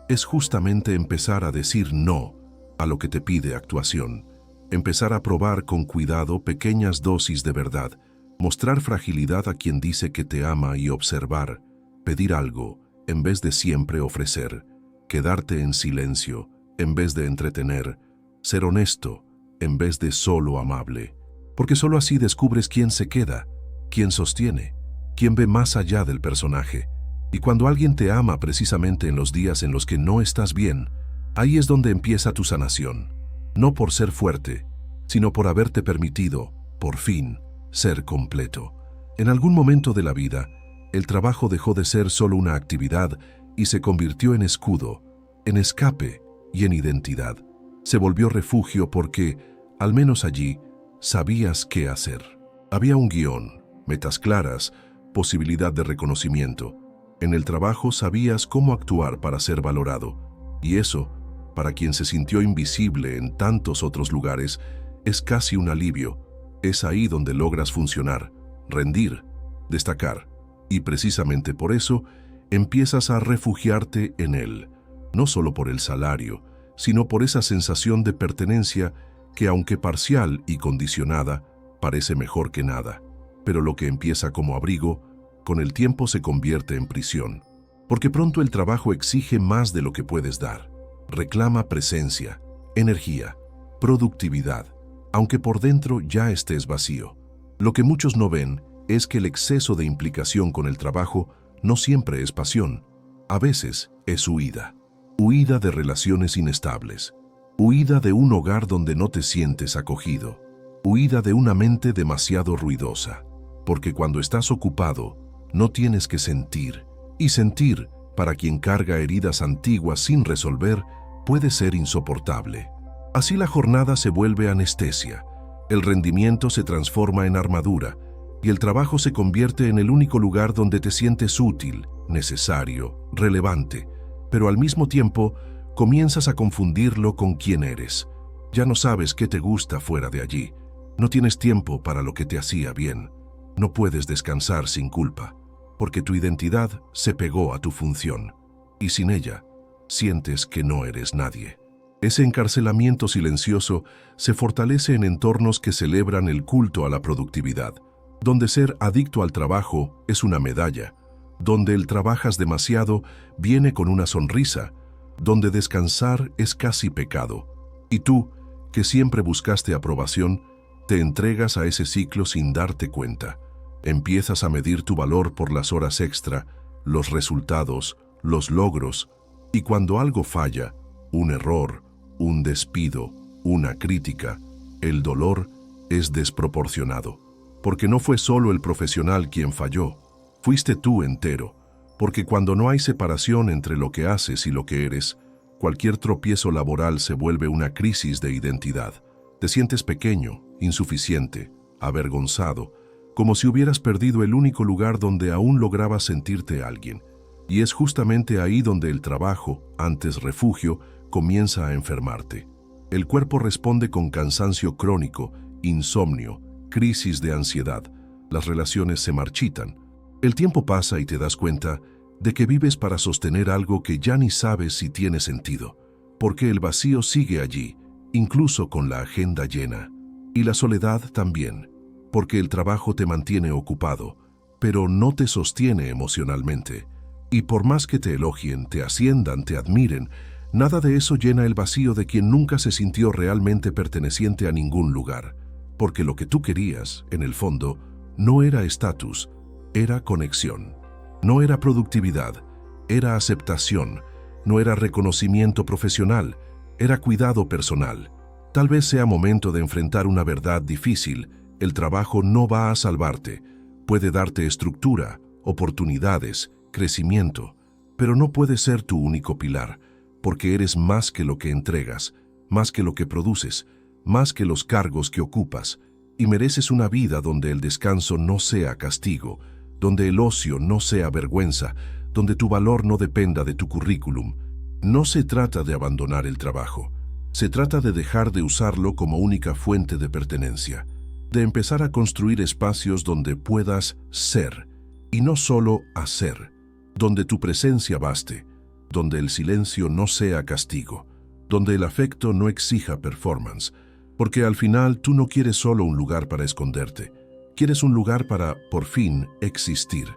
es justamente empezar a decir no a lo que te pide actuación, empezar a probar con cuidado pequeñas dosis de verdad, mostrar fragilidad a quien dice que te ama y observar, pedir algo en vez de siempre ofrecer, quedarte en silencio en vez de entretener, ser honesto en vez de solo amable, porque solo así descubres quién se queda, quién sostiene, quién ve más allá del personaje. Y cuando alguien te ama precisamente en los días en los que no estás bien, ahí es donde empieza tu sanación, no por ser fuerte, sino por haberte permitido, por fin, ser completo. En algún momento de la vida, el trabajo dejó de ser solo una actividad y se convirtió en escudo, en escape y en identidad. Se volvió refugio porque, al menos allí, sabías qué hacer. Había un guión, metas claras, posibilidad de reconocimiento. En el trabajo sabías cómo actuar para ser valorado. Y eso, para quien se sintió invisible en tantos otros lugares, es casi un alivio. Es ahí donde logras funcionar, rendir, destacar. Y precisamente por eso, empiezas a refugiarte en él. No solo por el salario, sino por esa sensación de pertenencia que, aunque parcial y condicionada, parece mejor que nada. Pero lo que empieza como abrigo, con el tiempo se convierte en prisión. Porque pronto el trabajo exige más de lo que puedes dar. Reclama presencia, energía, productividad, aunque por dentro ya estés vacío. Lo que muchos no ven es que el exceso de implicación con el trabajo no siempre es pasión. A veces es huida. Huida de relaciones inestables. Huida de un hogar donde no te sientes acogido. Huida de una mente demasiado ruidosa. Porque cuando estás ocupado, no tienes que sentir. Y sentir, para quien carga heridas antiguas sin resolver, puede ser insoportable. Así la jornada se vuelve anestesia, el rendimiento se transforma en armadura y el trabajo se convierte en el único lugar donde te sientes útil, necesario, relevante, pero al mismo tiempo comienzas a confundirlo con quién eres. Ya no sabes qué te gusta fuera de allí, no tienes tiempo para lo que te hacía bien, no puedes descansar sin culpa, porque tu identidad se pegó a tu función y sin ella sientes que no eres nadie. Ese encarcelamiento silencioso se fortalece en entornos que celebran el culto a la productividad, donde ser adicto al trabajo es una medalla, donde el trabajas demasiado viene con una sonrisa, donde descansar es casi pecado. Y tú, que siempre buscaste aprobación, te entregas a ese ciclo sin darte cuenta. Empiezas a medir tu valor por las horas extra, los resultados, los logros, y cuando algo falla, un error, un despido, una crítica, el dolor es desproporcionado. Porque no fue solo el profesional quien falló, fuiste tú entero. Porque cuando no hay separación entre lo que haces y lo que eres, cualquier tropiezo laboral se vuelve una crisis de identidad. Te sientes pequeño, insuficiente, avergonzado, como si hubieras perdido el único lugar donde aún lograbas sentirte alguien. Y es justamente ahí donde el trabajo, antes refugio, comienza a enfermarte. El cuerpo responde con cansancio crónico, insomnio, crisis de ansiedad. Las relaciones se marchitan. El tiempo pasa y te das cuenta de que vives para sostener algo que ya ni sabes si tiene sentido, porque el vacío sigue allí, incluso con la agenda llena. Y la soledad también, porque el trabajo te mantiene ocupado, pero no te sostiene emocionalmente. Y por más que te elogien, te asciendan, te admiren, nada de eso llena el vacío de quien nunca se sintió realmente perteneciente a ningún lugar, porque lo que tú querías, en el fondo, no era estatus, era conexión. No era productividad, era aceptación, no era reconocimiento profesional, era cuidado personal. Tal vez sea momento de enfrentar una verdad difícil. El trabajo no va a salvarte, puede darte estructura, oportunidades, crecimiento, pero no puede ser tu único pilar, porque eres más que lo que entregas, más que lo que produces, más que los cargos que ocupas, y mereces una vida donde el descanso no sea castigo, donde el ocio no sea vergüenza, donde tu valor no dependa de tu currículum. No se trata de abandonar el trabajo. Se trata de dejar de usarlo como única fuente de pertenencia, de empezar a construir espacios donde puedas ser, y no solo hacer, donde tu presencia baste, donde el silencio no sea castigo, donde el afecto no exija performance, porque al final tú no quieres solo un lugar para esconderte, quieres un lugar para, por fin, existir.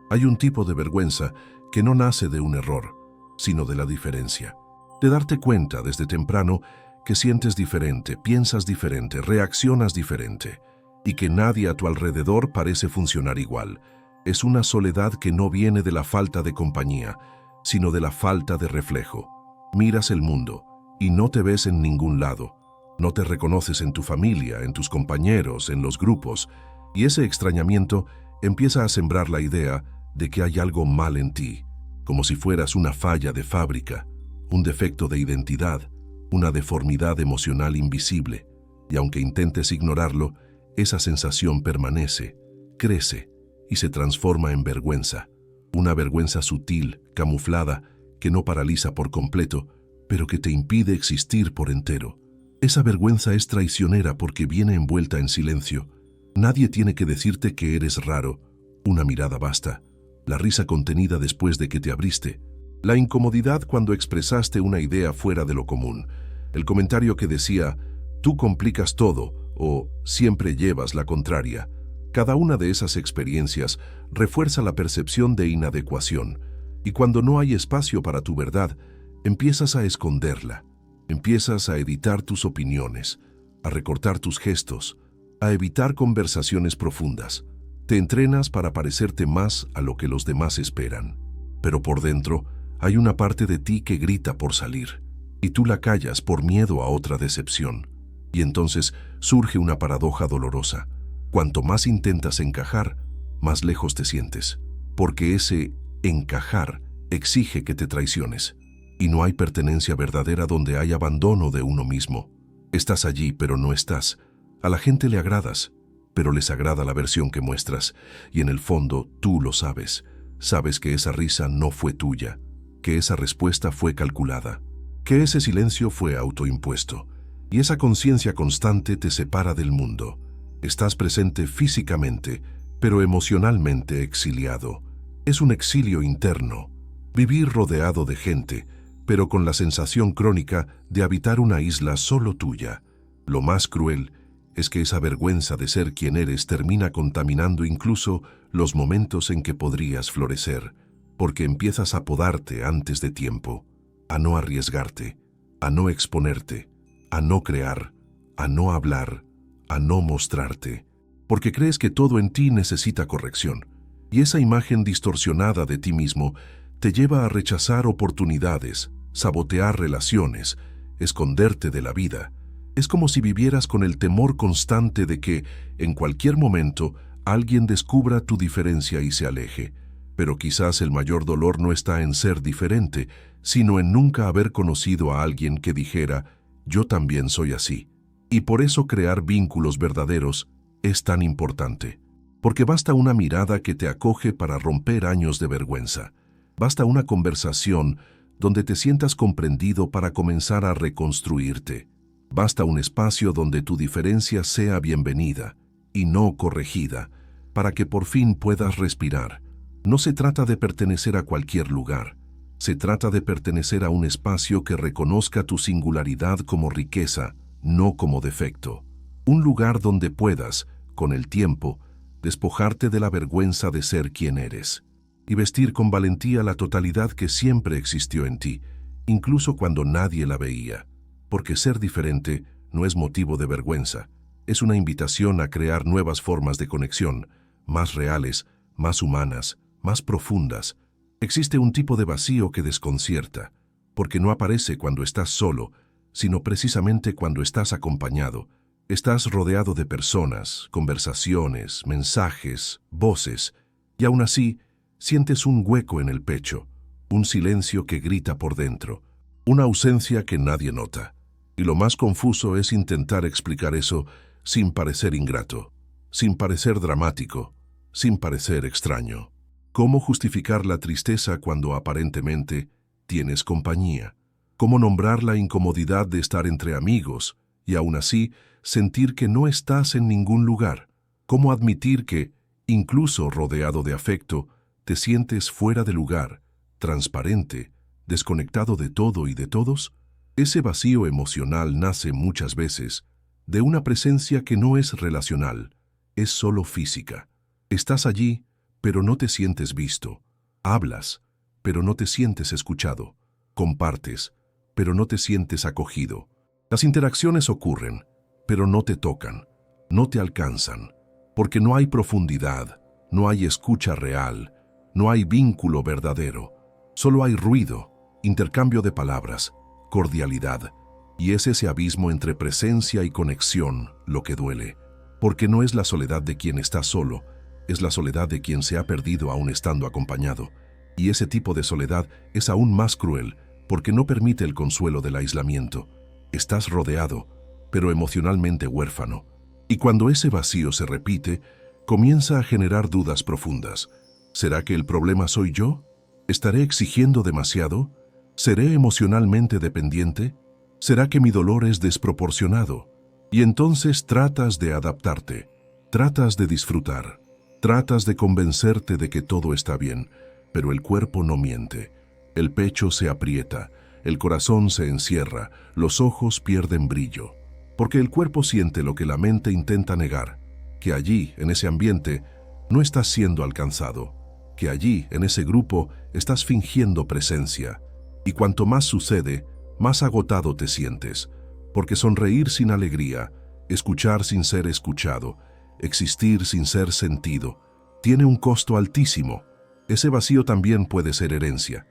Hay un tipo de vergüenza que no nace de un error, sino de la diferencia. De darte cuenta desde temprano que sientes diferente, piensas diferente, reaccionas diferente, y que nadie a tu alrededor parece funcionar igual. Es una soledad que no viene de la falta de compañía, sino de la falta de reflejo. Miras el mundo y no te ves en ningún lado. No te reconoces en tu familia, en tus compañeros, en los grupos, y ese extrañamiento empieza a sembrar la idea de que hay algo mal en ti, como si fueras una falla de fábrica, un defecto de identidad, una deformidad emocional invisible, y aunque intentes ignorarlo, esa sensación permanece, crece y se transforma en vergüenza, una vergüenza sutil, camuflada, que no paraliza por completo, pero que te impide existir por entero. Esa vergüenza es traicionera porque viene envuelta en silencio. Nadie tiene que decirte que eres raro. Una mirada basta. La risa contenida después de que te abriste. La incomodidad cuando expresaste una idea fuera de lo común. El comentario que decía, tú complicas todo o siempre llevas la contraria. Cada una de esas experiencias refuerza la percepción de inadecuación. Y cuando no hay espacio para tu verdad, empiezas a esconderla. Empiezas a editar tus opiniones, a recortar tus gestos, a evitar conversaciones profundas. Te entrenas para parecerte más a lo que los demás esperan. Pero por dentro hay una parte de ti que grita por salir, y tú la callas por miedo a otra decepción. Y entonces surge una paradoja dolorosa. Cuanto más intentas encajar, más lejos te sientes, porque ese encajar exige que te traiciones. Y no hay pertenencia verdadera donde hay abandono de uno mismo. Estás allí, pero no estás. A la gente le agradas, pero les agrada la versión que muestras. Y en el fondo, tú lo sabes. Sabes que esa risa no fue tuya, que esa respuesta fue calculada, que ese silencio fue autoimpuesto. Y esa conciencia constante te separa del mundo. Estás presente físicamente, pero emocionalmente exiliado. Es un exilio interno. Vivir rodeado de gente, pero con la sensación crónica de habitar una isla solo tuya. Lo más cruel es que esa vergüenza de ser quien eres termina contaminando incluso los momentos en que podrías florecer, porque empiezas a podarte antes de tiempo, a no arriesgarte, a no exponerte, a no crear, a no hablar, a no mostrarte, porque crees que todo en ti necesita corrección, y esa imagen distorsionada de ti mismo te lleva a rechazar oportunidades, sabotear relaciones, esconderte de la vida. Es como si vivieras con el temor constante de que, en cualquier momento, alguien descubra tu diferencia y se aleje. Pero quizás el mayor dolor no está en ser diferente, sino en nunca haber conocido a alguien que dijera, yo también soy así. Y por eso crear vínculos verdaderos es tan importante. Porque basta una mirada que te acoge para romper años de vergüenza. Basta una conversación donde te sientas comprendido para comenzar a reconstruirte. Basta un espacio donde tu diferencia sea bienvenida y no corregida, para que por fin puedas respirar. No se trata de pertenecer a cualquier lugar. Se trata de pertenecer a un espacio que reconozca tu singularidad como riqueza, no como defecto. Un lugar donde puedas, con el tiempo, despojarte de la vergüenza de ser quien eres y vestir con valentía la totalidad que siempre existió en ti, incluso cuando nadie la veía. Porque ser diferente no es motivo de vergüenza, es una invitación a crear nuevas formas de conexión, más reales, más humanas, más profundas. Existe un tipo de vacío que desconcierta, porque no aparece cuando estás solo, sino precisamente cuando estás acompañado. Estás rodeado de personas, conversaciones, mensajes, voces, y aún así sientes un hueco en el pecho, un silencio que grita por dentro, una ausencia que nadie nota. Y lo más confuso es intentar explicar eso sin parecer ingrato, sin parecer dramático, sin parecer extraño. ¿Cómo justificar la tristeza cuando aparentemente tienes compañía. Cómo nombrar la incomodidad de estar entre amigos y aún así sentir que no estás en ningún lugar. Cómo admitir que, incluso rodeado de afecto, te sientes fuera de lugar, transparente, desconectado de todo y de todos. Ese vacío emocional nace muchas veces de una presencia que no es relacional, es solo física. Estás allí, pero no te sientes visto. Hablas, pero no te sientes escuchado. Compartes, pero no te sientes acogido. Las interacciones ocurren, pero no te tocan, no te alcanzan, porque no hay profundidad, no hay escucha real, no hay vínculo verdadero. Solo hay ruido, intercambio de palabras, cordialidad, y es ese abismo entre presencia y conexión lo que duele, porque no es la soledad de quien está solo, es la soledad de quien se ha perdido aún estando acompañado, y ese tipo de soledad es aún más cruel porque no permite el consuelo del aislamiento. Estás rodeado, pero emocionalmente huérfano, y cuando ese vacío se repite, comienza a generar dudas profundas. ¿Será que el problema soy yo? ¿Estaré exigiendo demasiado? ¿Seré emocionalmente dependiente? ¿Será que mi dolor es desproporcionado? Y entonces tratas de adaptarte, tratas de disfrutar, tratas de convencerte de que todo está bien, pero el cuerpo no miente. El pecho se aprieta, el corazón se encierra, los ojos pierden brillo, porque el cuerpo siente lo que la mente intenta negar, que allí, en ese ambiente, no estás siendo alcanzado, que allí, en ese grupo, estás fingiendo presencia, y cuanto más sucede, más agotado te sientes, porque sonreír sin alegría, escuchar sin ser escuchado, existir sin ser sentido, tiene un costo altísimo. Ese vacío también puede ser herencia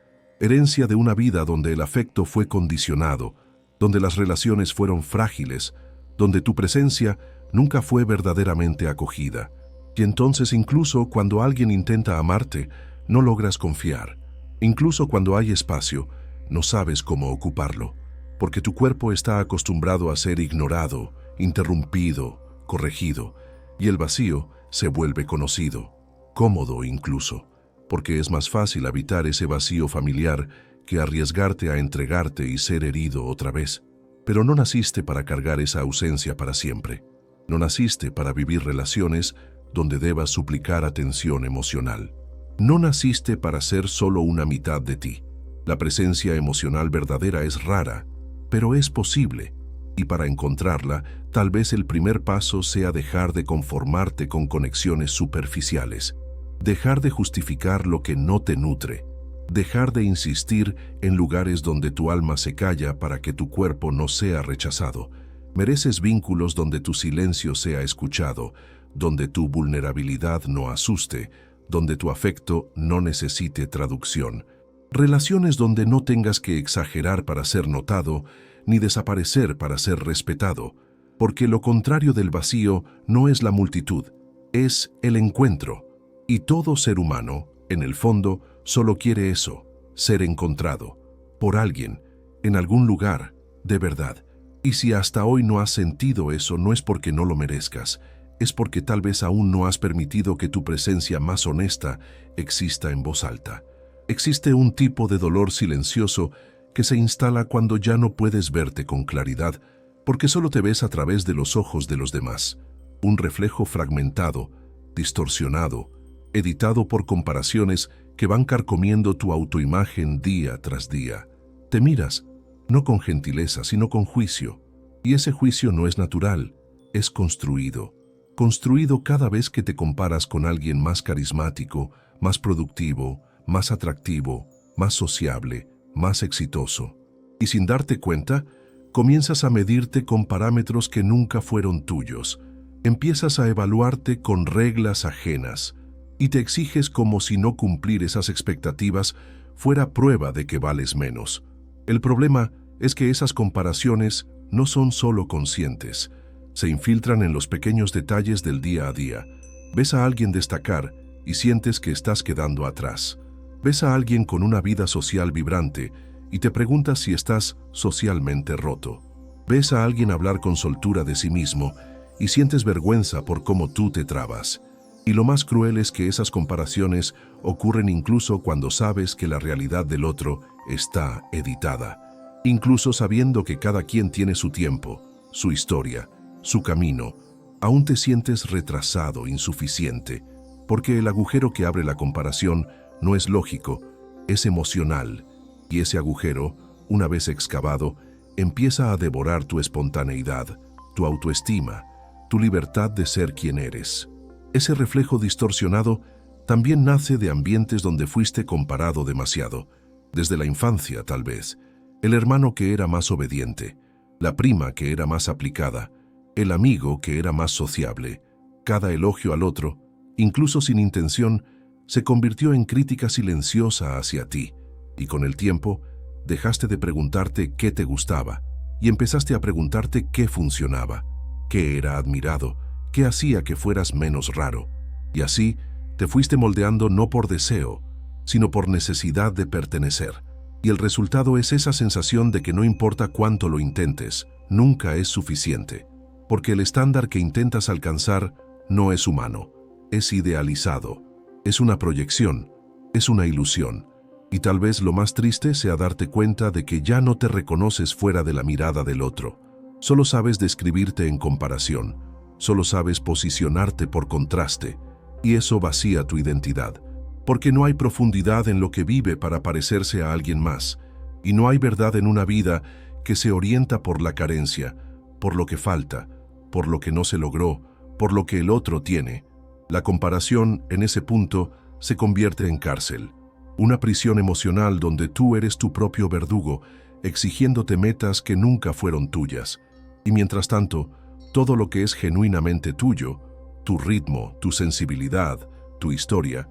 de una vida donde el afecto fue condicionado, donde las relaciones fueron frágiles, donde tu presencia nunca fue verdaderamente acogida. Y entonces incluso cuando alguien intenta amarte, no logras confiar. Incluso cuando hay espacio, no sabes cómo ocuparlo, porque tu cuerpo está acostumbrado a ser ignorado, interrumpido, corregido, y el vacío se vuelve conocido, cómodo incluso, porque es más fácil habitar ese vacío familiar que arriesgarte a entregarte y ser herido otra vez. Pero no naciste para cargar esa ausencia para siempre. No naciste para vivir relaciones donde debas suplicar atención emocional. No naciste para ser solo una mitad de ti. La presencia emocional verdadera es rara, pero es posible. Y para encontrarla, tal vez el primer paso sea dejar de conformarte con conexiones superficiales. Dejar de justificar lo que no te nutre. Dejar de insistir en lugares donde tu alma se calla para que tu cuerpo no sea rechazado. Mereces vínculos donde tu silencio sea escuchado, donde tu vulnerabilidad no asuste, donde tu afecto no necesite traducción. Relaciones donde no tengas que exagerar para ser notado, ni desaparecer para ser respetado, porque lo contrario del vacío no es la multitud, es el encuentro. Y todo ser humano, en el fondo, solo quiere eso, ser encontrado, por alguien, en algún lugar, de verdad. Y si hasta hoy no has sentido eso, no es porque no lo merezcas, es porque tal vez aún no has permitido que tu presencia más honesta exista en voz alta. Existe un tipo de dolor silencioso que se instala cuando ya no puedes verte con claridad, porque solo te ves a través de los ojos de los demás. Un reflejo fragmentado, distorsionado, editado por comparaciones que van carcomiendo tu autoimagen día tras día. Te miras, no con gentileza, sino con juicio. Y ese juicio no es natural, es construido. Construido cada vez que te comparas con alguien más carismático, más productivo, más atractivo, más sociable, más exitoso. Y sin darte cuenta, comienzas a medirte con parámetros que nunca fueron tuyos. Empiezas a evaluarte con reglas ajenas y te exiges como si no cumplir esas expectativas fuera prueba de que vales menos. El problema es que esas comparaciones no son solo conscientes, se infiltran en los pequeños detalles del día a día. Ves a alguien destacar y sientes que estás quedando atrás. Ves a alguien con una vida social vibrante y te preguntas si estás socialmente roto. Ves a alguien hablar con soltura de sí mismo y sientes vergüenza por cómo tú te trabas. Y lo más cruel es que esas comparaciones ocurren incluso cuando sabes que la realidad del otro está editada, incluso sabiendo que cada quien tiene su tiempo, su historia, su camino. Aún te sientes retrasado, insuficiente, porque el agujero que abre la comparación no es lógico, es emocional, y ese agujero, una vez excavado, empieza a devorar tu espontaneidad, tu autoestima, tu libertad de ser quien eres. Ese reflejo distorsionado también nace de ambientes donde fuiste comparado demasiado, desde la infancia tal vez, el hermano que era más obediente, la prima que era más aplicada, el amigo que era más sociable. Cada elogio al otro, incluso sin intención, se convirtió en crítica silenciosa hacia ti, y con el tiempo dejaste de preguntarte qué te gustaba y empezaste a preguntarte qué funcionaba, qué era admirado, qué hacía que fueras menos raro. Y así te fuiste moldeando no por deseo, sino por necesidad de pertenecer. Y el resultado es esa sensación de que no importa cuánto lo intentes, nunca es suficiente, porque el estándar que intentas alcanzar no es humano, es idealizado, es una proyección, es una ilusión. Y tal vez lo más triste sea darte cuenta de que ya no te reconoces fuera de la mirada del otro. Solo sabes describirte en comparación, solo sabes posicionarte por contraste, y eso vacía tu identidad, porque no hay profundidad en lo que vive para parecerse a alguien más, y no hay verdad en una vida que se orienta por la carencia, por lo que falta, por lo que no se logró, por lo que el otro tiene. La comparación, en ese punto, se convierte en cárcel, una prisión emocional donde tú eres tu propio verdugo, exigiéndote metas que nunca fueron tuyas. Y mientras tanto, todo lo que es genuinamente tuyo, tu ritmo, tu sensibilidad, tu historia,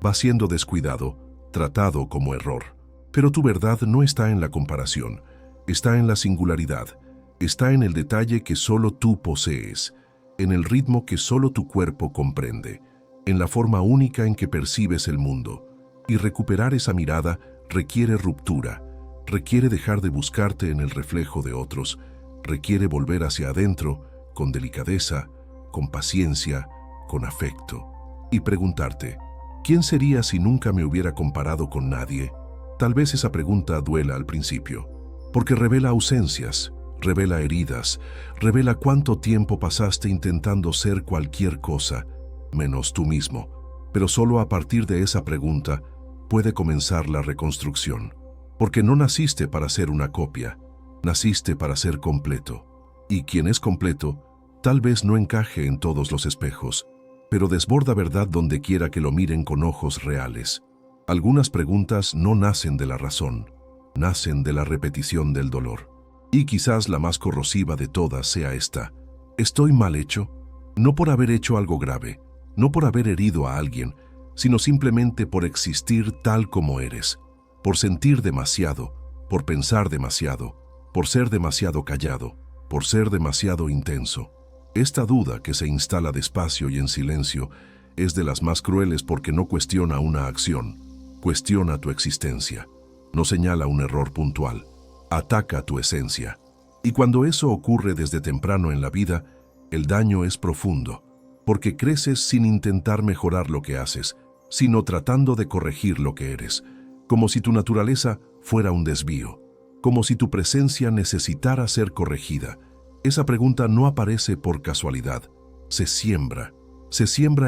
va siendo descuidado, tratado como error. Pero tu verdad no está en la comparación, está en la singularidad, está en el detalle que solo tú posees, en el ritmo que solo tu cuerpo comprende, en la forma única en que percibes el mundo. Y recuperar esa mirada requiere ruptura, requiere dejar de buscarte en el reflejo de otros, requiere volver hacia adentro con delicadeza, con paciencia, con afecto, y preguntarte, ¿quién sería si nunca me hubiera comparado con nadie? Tal vez esa pregunta duela al principio, porque revela ausencias, revela heridas, revela cuánto tiempo pasaste intentando ser cualquier cosa, menos tú mismo. Pero solo a partir de esa pregunta puede comenzar la reconstrucción, porque no naciste para ser una copia, naciste para ser completo. Y quien es completo, tal vez no encaje en todos los espejos, pero desborda verdad donde quiera que lo miren con ojos reales. Algunas preguntas no nacen de la razón, nacen de la repetición del dolor. Y quizás la más corrosiva de todas sea esta: ¿estoy mal hecho? No por haber hecho algo grave, no por haber herido a alguien, sino simplemente por existir tal como eres, por sentir demasiado, por pensar demasiado, por ser demasiado callado, por ser demasiado intenso. Esta duda que se instala despacio y en silencio es de las más crueles porque no cuestiona una acción, cuestiona tu existencia, no señala un error puntual, ataca tu esencia. Y cuando eso ocurre desde temprano en la vida, el daño es profundo, porque creces sin intentar mejorar lo que haces, sino tratando de corregir lo que eres, como si tu naturaleza fuera un desvío, como si tu presencia necesitara ser corregida. Esa pregunta no aparece por casualidad, se siembra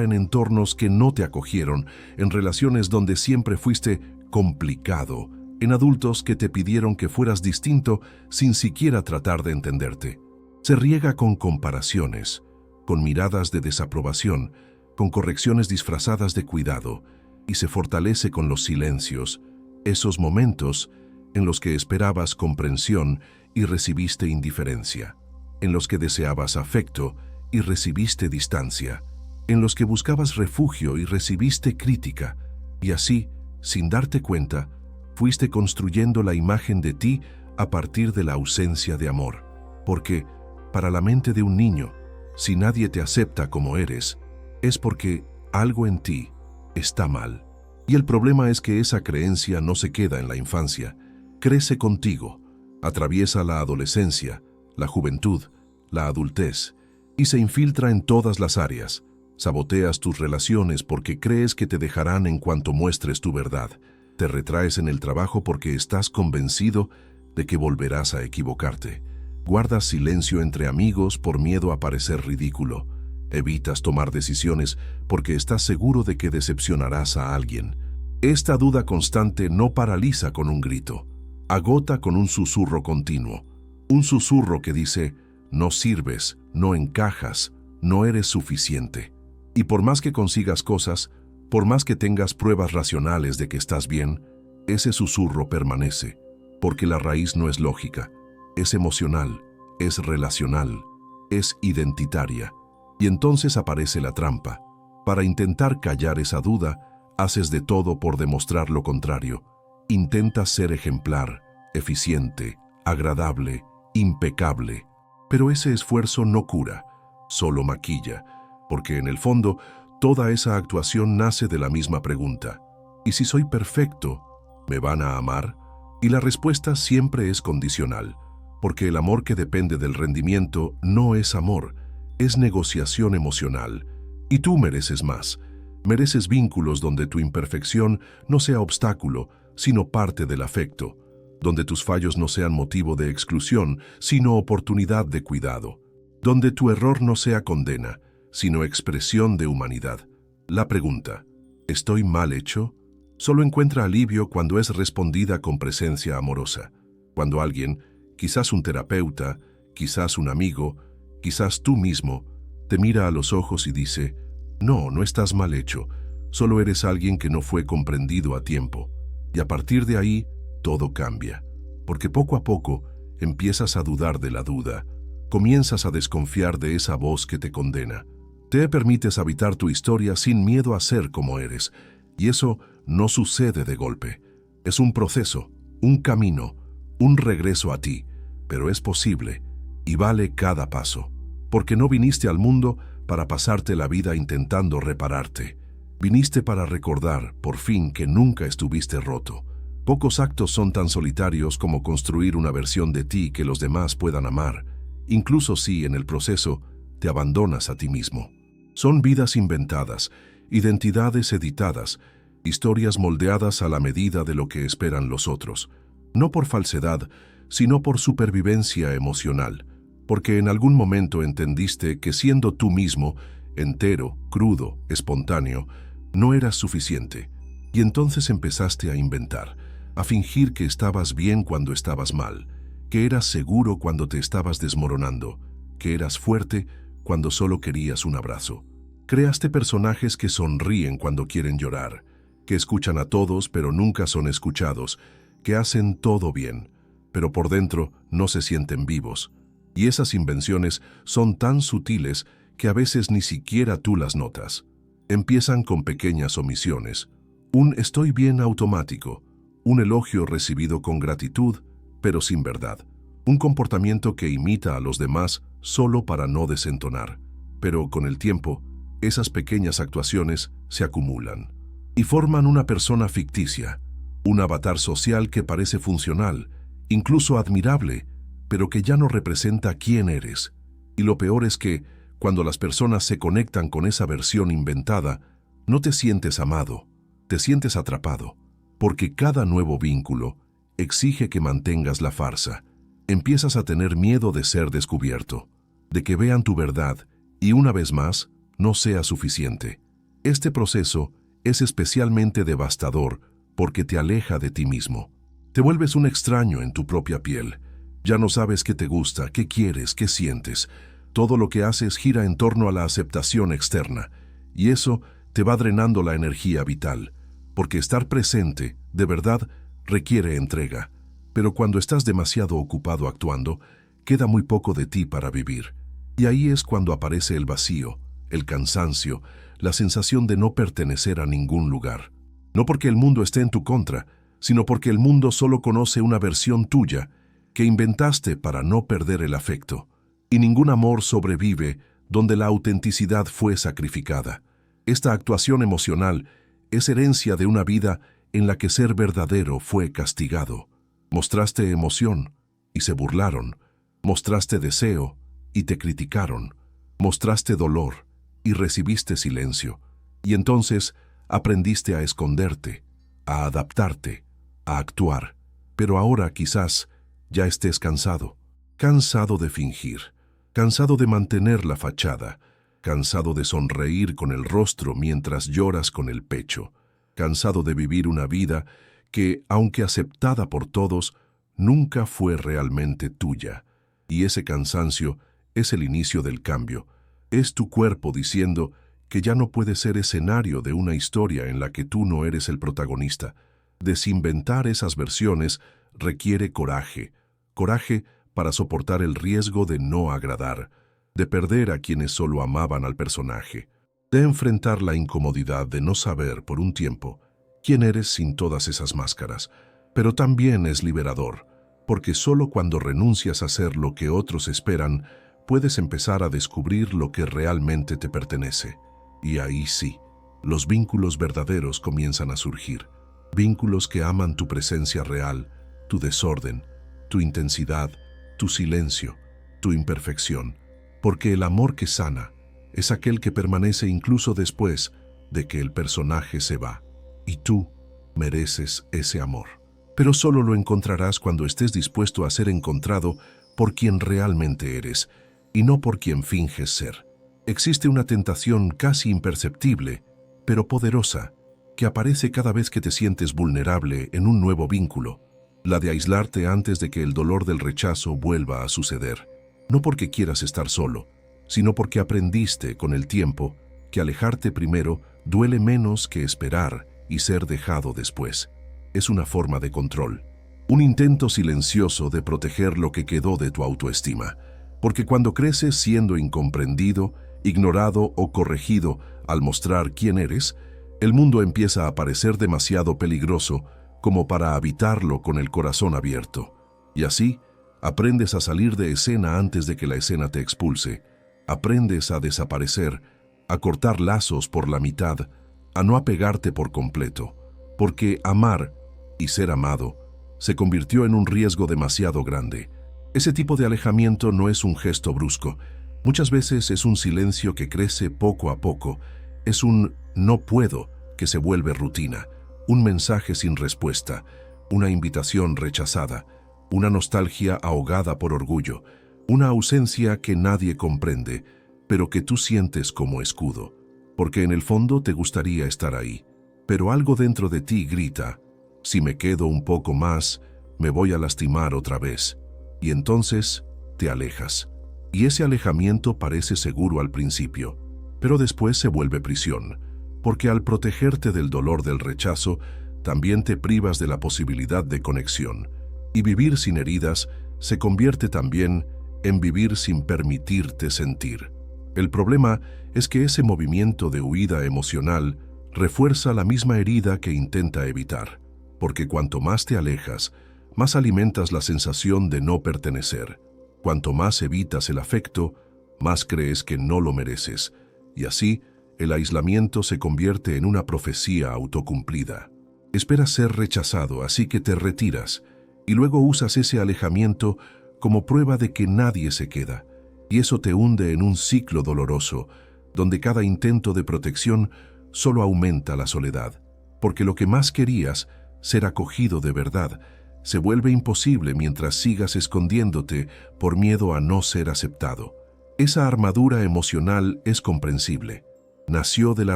en entornos que no te acogieron, en relaciones donde siempre fuiste complicado, en adultos que te pidieron que fueras distinto sin siquiera tratar de entenderte. Se riega con comparaciones, con miradas de desaprobación, con correcciones disfrazadas de cuidado, y se fortalece con los silencios, esos momentos en los que esperabas comprensión y recibiste indiferencia, en los que deseabas afecto y recibiste distancia, en los que buscabas refugio y recibiste crítica, y así, sin darte cuenta, fuiste construyendo la imagen de ti a partir de la ausencia de amor. Porque, para la mente de un niño, si nadie te acepta como eres, es porque algo en ti está mal. Y el problema es que esa creencia no se queda en la infancia, crece contigo, atraviesa la adolescencia, la juventud, la adultez, y se infiltra en todas las áreas. Saboteas tus relaciones porque crees que te dejarán en cuanto muestres tu verdad. Te retraes en el trabajo porque estás convencido de que volverás a equivocarte. Guardas silencio entre amigos por miedo a parecer ridículo. Evitas tomar decisiones porque estás seguro de que decepcionarás a alguien. Esta duda constante no paraliza con un grito, agota con un susurro continuo. Un susurro que dice, no sirves, no encajas, no eres suficiente. Y por más que consigas cosas, por más que tengas pruebas racionales de que estás bien, ese susurro permanece, porque la raíz no es lógica, es emocional, es relacional, es identitaria. Y entonces aparece la trampa. Para intentar callar esa duda, haces de todo por demostrar lo contrario. Intentas ser ejemplar, eficiente, agradable, impecable. Pero ese esfuerzo no cura, solo maquilla, porque en el fondo toda esa actuación nace de la misma pregunta. ¿Y si soy perfecto, me van a amar? Y la respuesta siempre es condicional, porque el amor que depende del rendimiento no es amor, es negociación emocional. Y tú mereces más. Mereces vínculos donde tu imperfección no sea obstáculo, sino parte del afecto, donde tus fallos no sean motivo de exclusión, sino oportunidad de cuidado, donde tu error no sea condena, sino expresión de humanidad. La pregunta, ¿estoy mal hecho?, solo encuentra alivio cuando es respondida con presencia amorosa, cuando alguien, quizás un terapeuta, quizás un amigo, quizás tú mismo, te mira a los ojos y dice, no, no estás mal hecho, solo eres alguien que no fue comprendido a tiempo. Y a partir de ahí, todo cambia, porque poco a poco empiezas a dudar de la duda, comienzas a desconfiar de esa voz que te condena. Te permites habitar tu historia sin miedo a ser como eres, y eso no sucede de golpe. Es un proceso, un camino, un regreso a ti, pero es posible y vale cada paso, porque no viniste al mundo para pasarte la vida intentando repararte. Viniste para recordar, por fin, que nunca estuviste roto. Pocos actos son tan solitarios como construir una versión de ti que los demás puedan amar, incluso si, en el proceso, te abandonas a ti mismo. Son vidas inventadas, identidades editadas, historias moldeadas a la medida de lo que esperan los otros, no por falsedad, sino por supervivencia emocional, porque en algún momento entendiste que siendo tú mismo, entero, crudo, espontáneo, no eras suficiente, y entonces empezaste a inventar, a fingir que estabas bien cuando estabas mal, que eras seguro cuando te estabas desmoronando, que eras fuerte cuando solo querías un abrazo. Creaste personajes que sonríen cuando quieren llorar, que escuchan a todos pero nunca son escuchados, que hacen todo bien, pero por dentro no se sienten vivos. Y esas invenciones son tan sutiles que a veces ni siquiera tú las notas. Empiezan con pequeñas omisiones, un estoy bien automático, un elogio recibido con gratitud, pero sin verdad, un comportamiento que imita a los demás solo para no desentonar. Pero con el tiempo, esas pequeñas actuaciones se acumulan y forman una persona ficticia, un avatar social que parece funcional, incluso admirable, pero que ya no representa quién eres. Y lo peor es que, cuando las personas se conectan con esa versión inventada, no te sientes amado, te sientes atrapado, porque cada nuevo vínculo exige que mantengas la farsa. Empiezas a tener miedo de ser descubierto, de que vean tu verdad y una vez más, no sea suficiente. Este proceso es especialmente devastador porque te aleja de ti mismo. Te vuelves un extraño en tu propia piel. Ya no sabes qué te gusta, qué quieres, qué sientes. Todo lo que haces gira en torno a la aceptación externa, y eso te va drenando la energía vital, porque estar presente, de verdad, requiere entrega. Pero cuando estás demasiado ocupado actuando, queda muy poco de ti para vivir. Y ahí es cuando aparece el vacío, el cansancio, la sensación de no pertenecer a ningún lugar. No porque el mundo esté en tu contra, sino porque el mundo solo conoce una versión tuya que inventaste para no perder el afecto. Y ningún amor sobrevive donde la autenticidad fue sacrificada. Esta actuación emocional es herencia de una vida en la que ser verdadero fue castigado. Mostraste emoción y se burlaron. Mostraste deseo y te criticaron. Mostraste dolor y recibiste silencio. Y entonces aprendiste a esconderte. a adaptarte, a actuar. Pero ahora quizás ya estés cansado, cansado de fingir, cansado de mantener la fachada, cansado de sonreír con el rostro mientras lloras con el pecho, cansado de vivir una vida que, aunque aceptada por todos, nunca fue realmente tuya. Y ese cansancio es el inicio del cambio. Es tu cuerpo diciendo que ya no puede ser escenario de una historia en la que tú no eres el protagonista. Desinventar esas versiones requiere coraje, coraje para soportar el riesgo de no agradar, de perder a quienes solo amaban al personaje, de enfrentar la incomodidad de no saber por un tiempo quién eres sin todas esas máscaras. Pero también es liberador, porque solo cuando renuncias a ser lo que otros esperan, puedes empezar a descubrir lo que realmente te pertenece. Y ahí sí, los vínculos verdaderos comienzan a surgir. Vínculos que aman tu presencia real, tu desorden, tu intensidad, tu silencio, tu imperfección. Porque el amor que sana es aquel que permanece incluso después de que el personaje se va. Y tú mereces ese amor. Pero solo lo encontrarás cuando estés dispuesto a ser encontrado por quien realmente eres y no por quien finges ser. Existe una tentación casi imperceptible, pero poderosa, que aparece cada vez que te sientes vulnerable en un nuevo vínculo, la de aislarte antes de que el dolor del rechazo vuelva a suceder. No porque quieras estar solo, sino porque aprendiste con el tiempo que alejarte primero duele menos que esperar y ser dejado después. Es una forma de control, un intento silencioso de proteger lo que quedó de tu autoestima, porque cuando creces siendo incomprendido, ignorado o corregido al mostrar quién eres, el mundo empieza a parecer demasiado peligroso como para habitarlo con el corazón abierto. Y así, aprendes a salir de escena antes de que la escena te expulse, aprendes a desaparecer, a cortar lazos por la mitad, a no apegarte por completo, porque amar y ser amado se convirtió en un riesgo demasiado grande. Ese tipo de alejamiento no es un gesto brusco, muchas veces es un silencio que crece poco a poco, es un no puedo que se vuelve rutina, un mensaje sin respuesta, una invitación rechazada, una nostalgia ahogada por orgullo, una ausencia que nadie comprende, pero que tú sientes como escudo, porque en el fondo te gustaría estar ahí, pero algo dentro de ti grita, si me quedo un poco más, me voy a lastimar otra vez, y entonces te alejas. Y ese alejamiento parece seguro al principio, pero después se vuelve prisión, porque al protegerte del dolor del rechazo, también te privas de la posibilidad de conexión, y vivir sin heridas se convierte también en vivir sin permitirte sentir. El problema es que ese movimiento de huida emocional refuerza la misma herida que intenta evitar, porque cuanto más te alejas, más alimentas la sensación de no pertenecer. Cuanto más evitas el afecto, más crees que no lo mereces, y así el aislamiento se convierte en una profecía autocumplida. Esperas ser rechazado, así que te retiras, y luego usas ese alejamiento como prueba de que nadie se queda, y eso te hunde en un ciclo doloroso, donde cada intento de protección solo aumenta la soledad, porque lo que más querías, ser acogido de verdad, se vuelve imposible mientras sigas escondiéndote por miedo a no ser aceptado. Esa armadura emocional es comprensible. Nació de la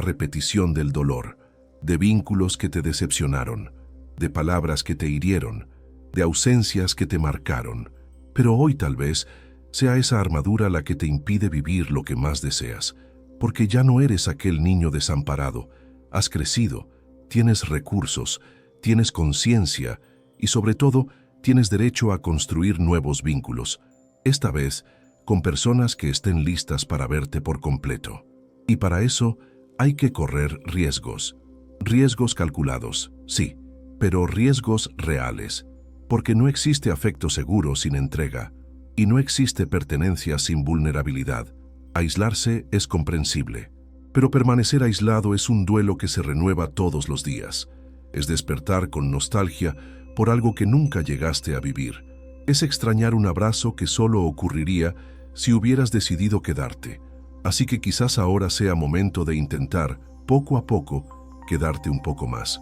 repetición del dolor, de vínculos que te decepcionaron, de palabras que te hirieron, de ausencias que te marcaron. Pero hoy tal vez sea esa armadura la que te impide vivir lo que más deseas, porque ya no eres aquel niño desamparado. Has crecido, tienes recursos, tienes conciencia y sobre todo tienes derecho a construir nuevos vínculos, esta vez con personas que estén listas para verte por completo. Y para eso hay que correr riesgos. Riesgos calculados, sí, pero riesgos reales, porque no existe afecto seguro sin entrega y no existe pertenencia sin vulnerabilidad. Aislarse es comprensible, pero permanecer aislado es un duelo que se renueva todos los días. Es despertar con nostalgia por algo que nunca llegaste a vivir. Es extrañar un abrazo que solo ocurriría si hubieras decidido quedarte. Así que quizás ahora sea momento de intentar, poco a poco, quedarte un poco más.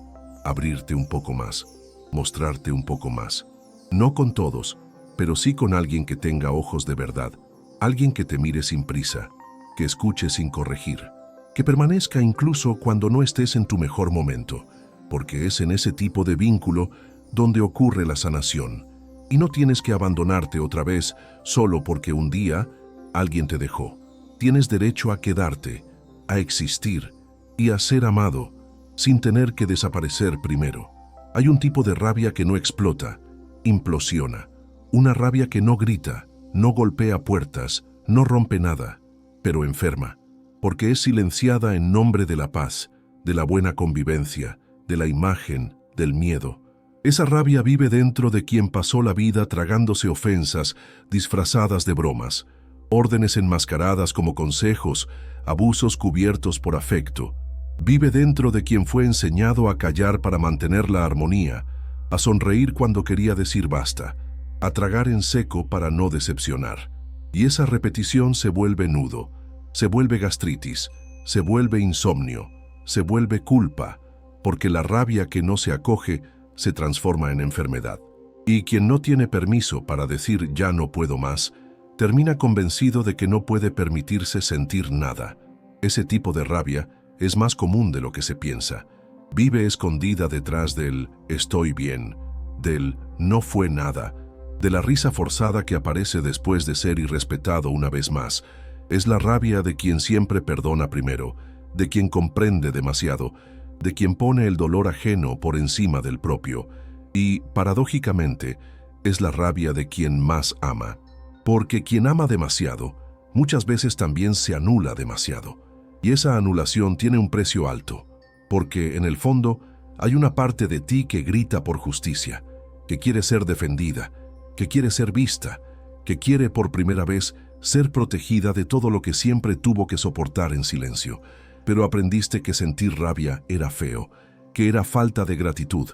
abrirte un poco más, mostrarte un poco más. No con todos, pero sí con alguien que tenga ojos de verdad, alguien que te mire sin prisa, que escuche sin corregir, que permanezca incluso cuando no estés en tu mejor momento, porque es en ese tipo de vínculo donde ocurre la sanación, y no tienes que abandonarte otra vez solo porque un día alguien te dejó. Tienes derecho a quedarte, a existir y a ser amado, sin tener que desaparecer primero. Hay un tipo de rabia que no explota, implosiona. Una rabia que no grita, no golpea puertas, no rompe nada, pero enferma, porque es silenciada en nombre de la paz, de la buena convivencia, de la imagen, del miedo. Esa rabia vive dentro de quien pasó la vida tragándose ofensas disfrazadas de bromas, órdenes enmascaradas como consejos, abusos cubiertos por afecto. Vive dentro de quien fue enseñado a callar para mantener la armonía, a sonreír cuando quería decir basta, a tragar en seco para no decepcionar. Y esa repetición se vuelve nudo, se vuelve gastritis, se vuelve insomnio, se vuelve culpa, porque la rabia que no se acoge se transforma en enfermedad. Y quien no tiene permiso para decir ya no puedo más, termina convencido de que no puede permitirse sentir nada. Ese tipo de rabia es más común de lo que se piensa. Vive escondida detrás del estoy bien, del no fue nada, de la risa forzada que aparece después de ser irrespetado una vez más. Es la rabia de quien siempre perdona primero, de quien comprende demasiado, de quien pone el dolor ajeno por encima del propio. Y, paradójicamente, es la rabia de quien más ama. Porque quien ama demasiado, muchas veces también se anula demasiado. Y esa anulación tiene un precio alto, porque en el fondo hay una parte de ti que grita por justicia, que quiere ser defendida, que quiere ser vista, que quiere por primera vez ser protegida de todo lo que siempre tuvo que soportar en silencio. Pero aprendiste que sentir rabia era feo, que era falta de gratitud,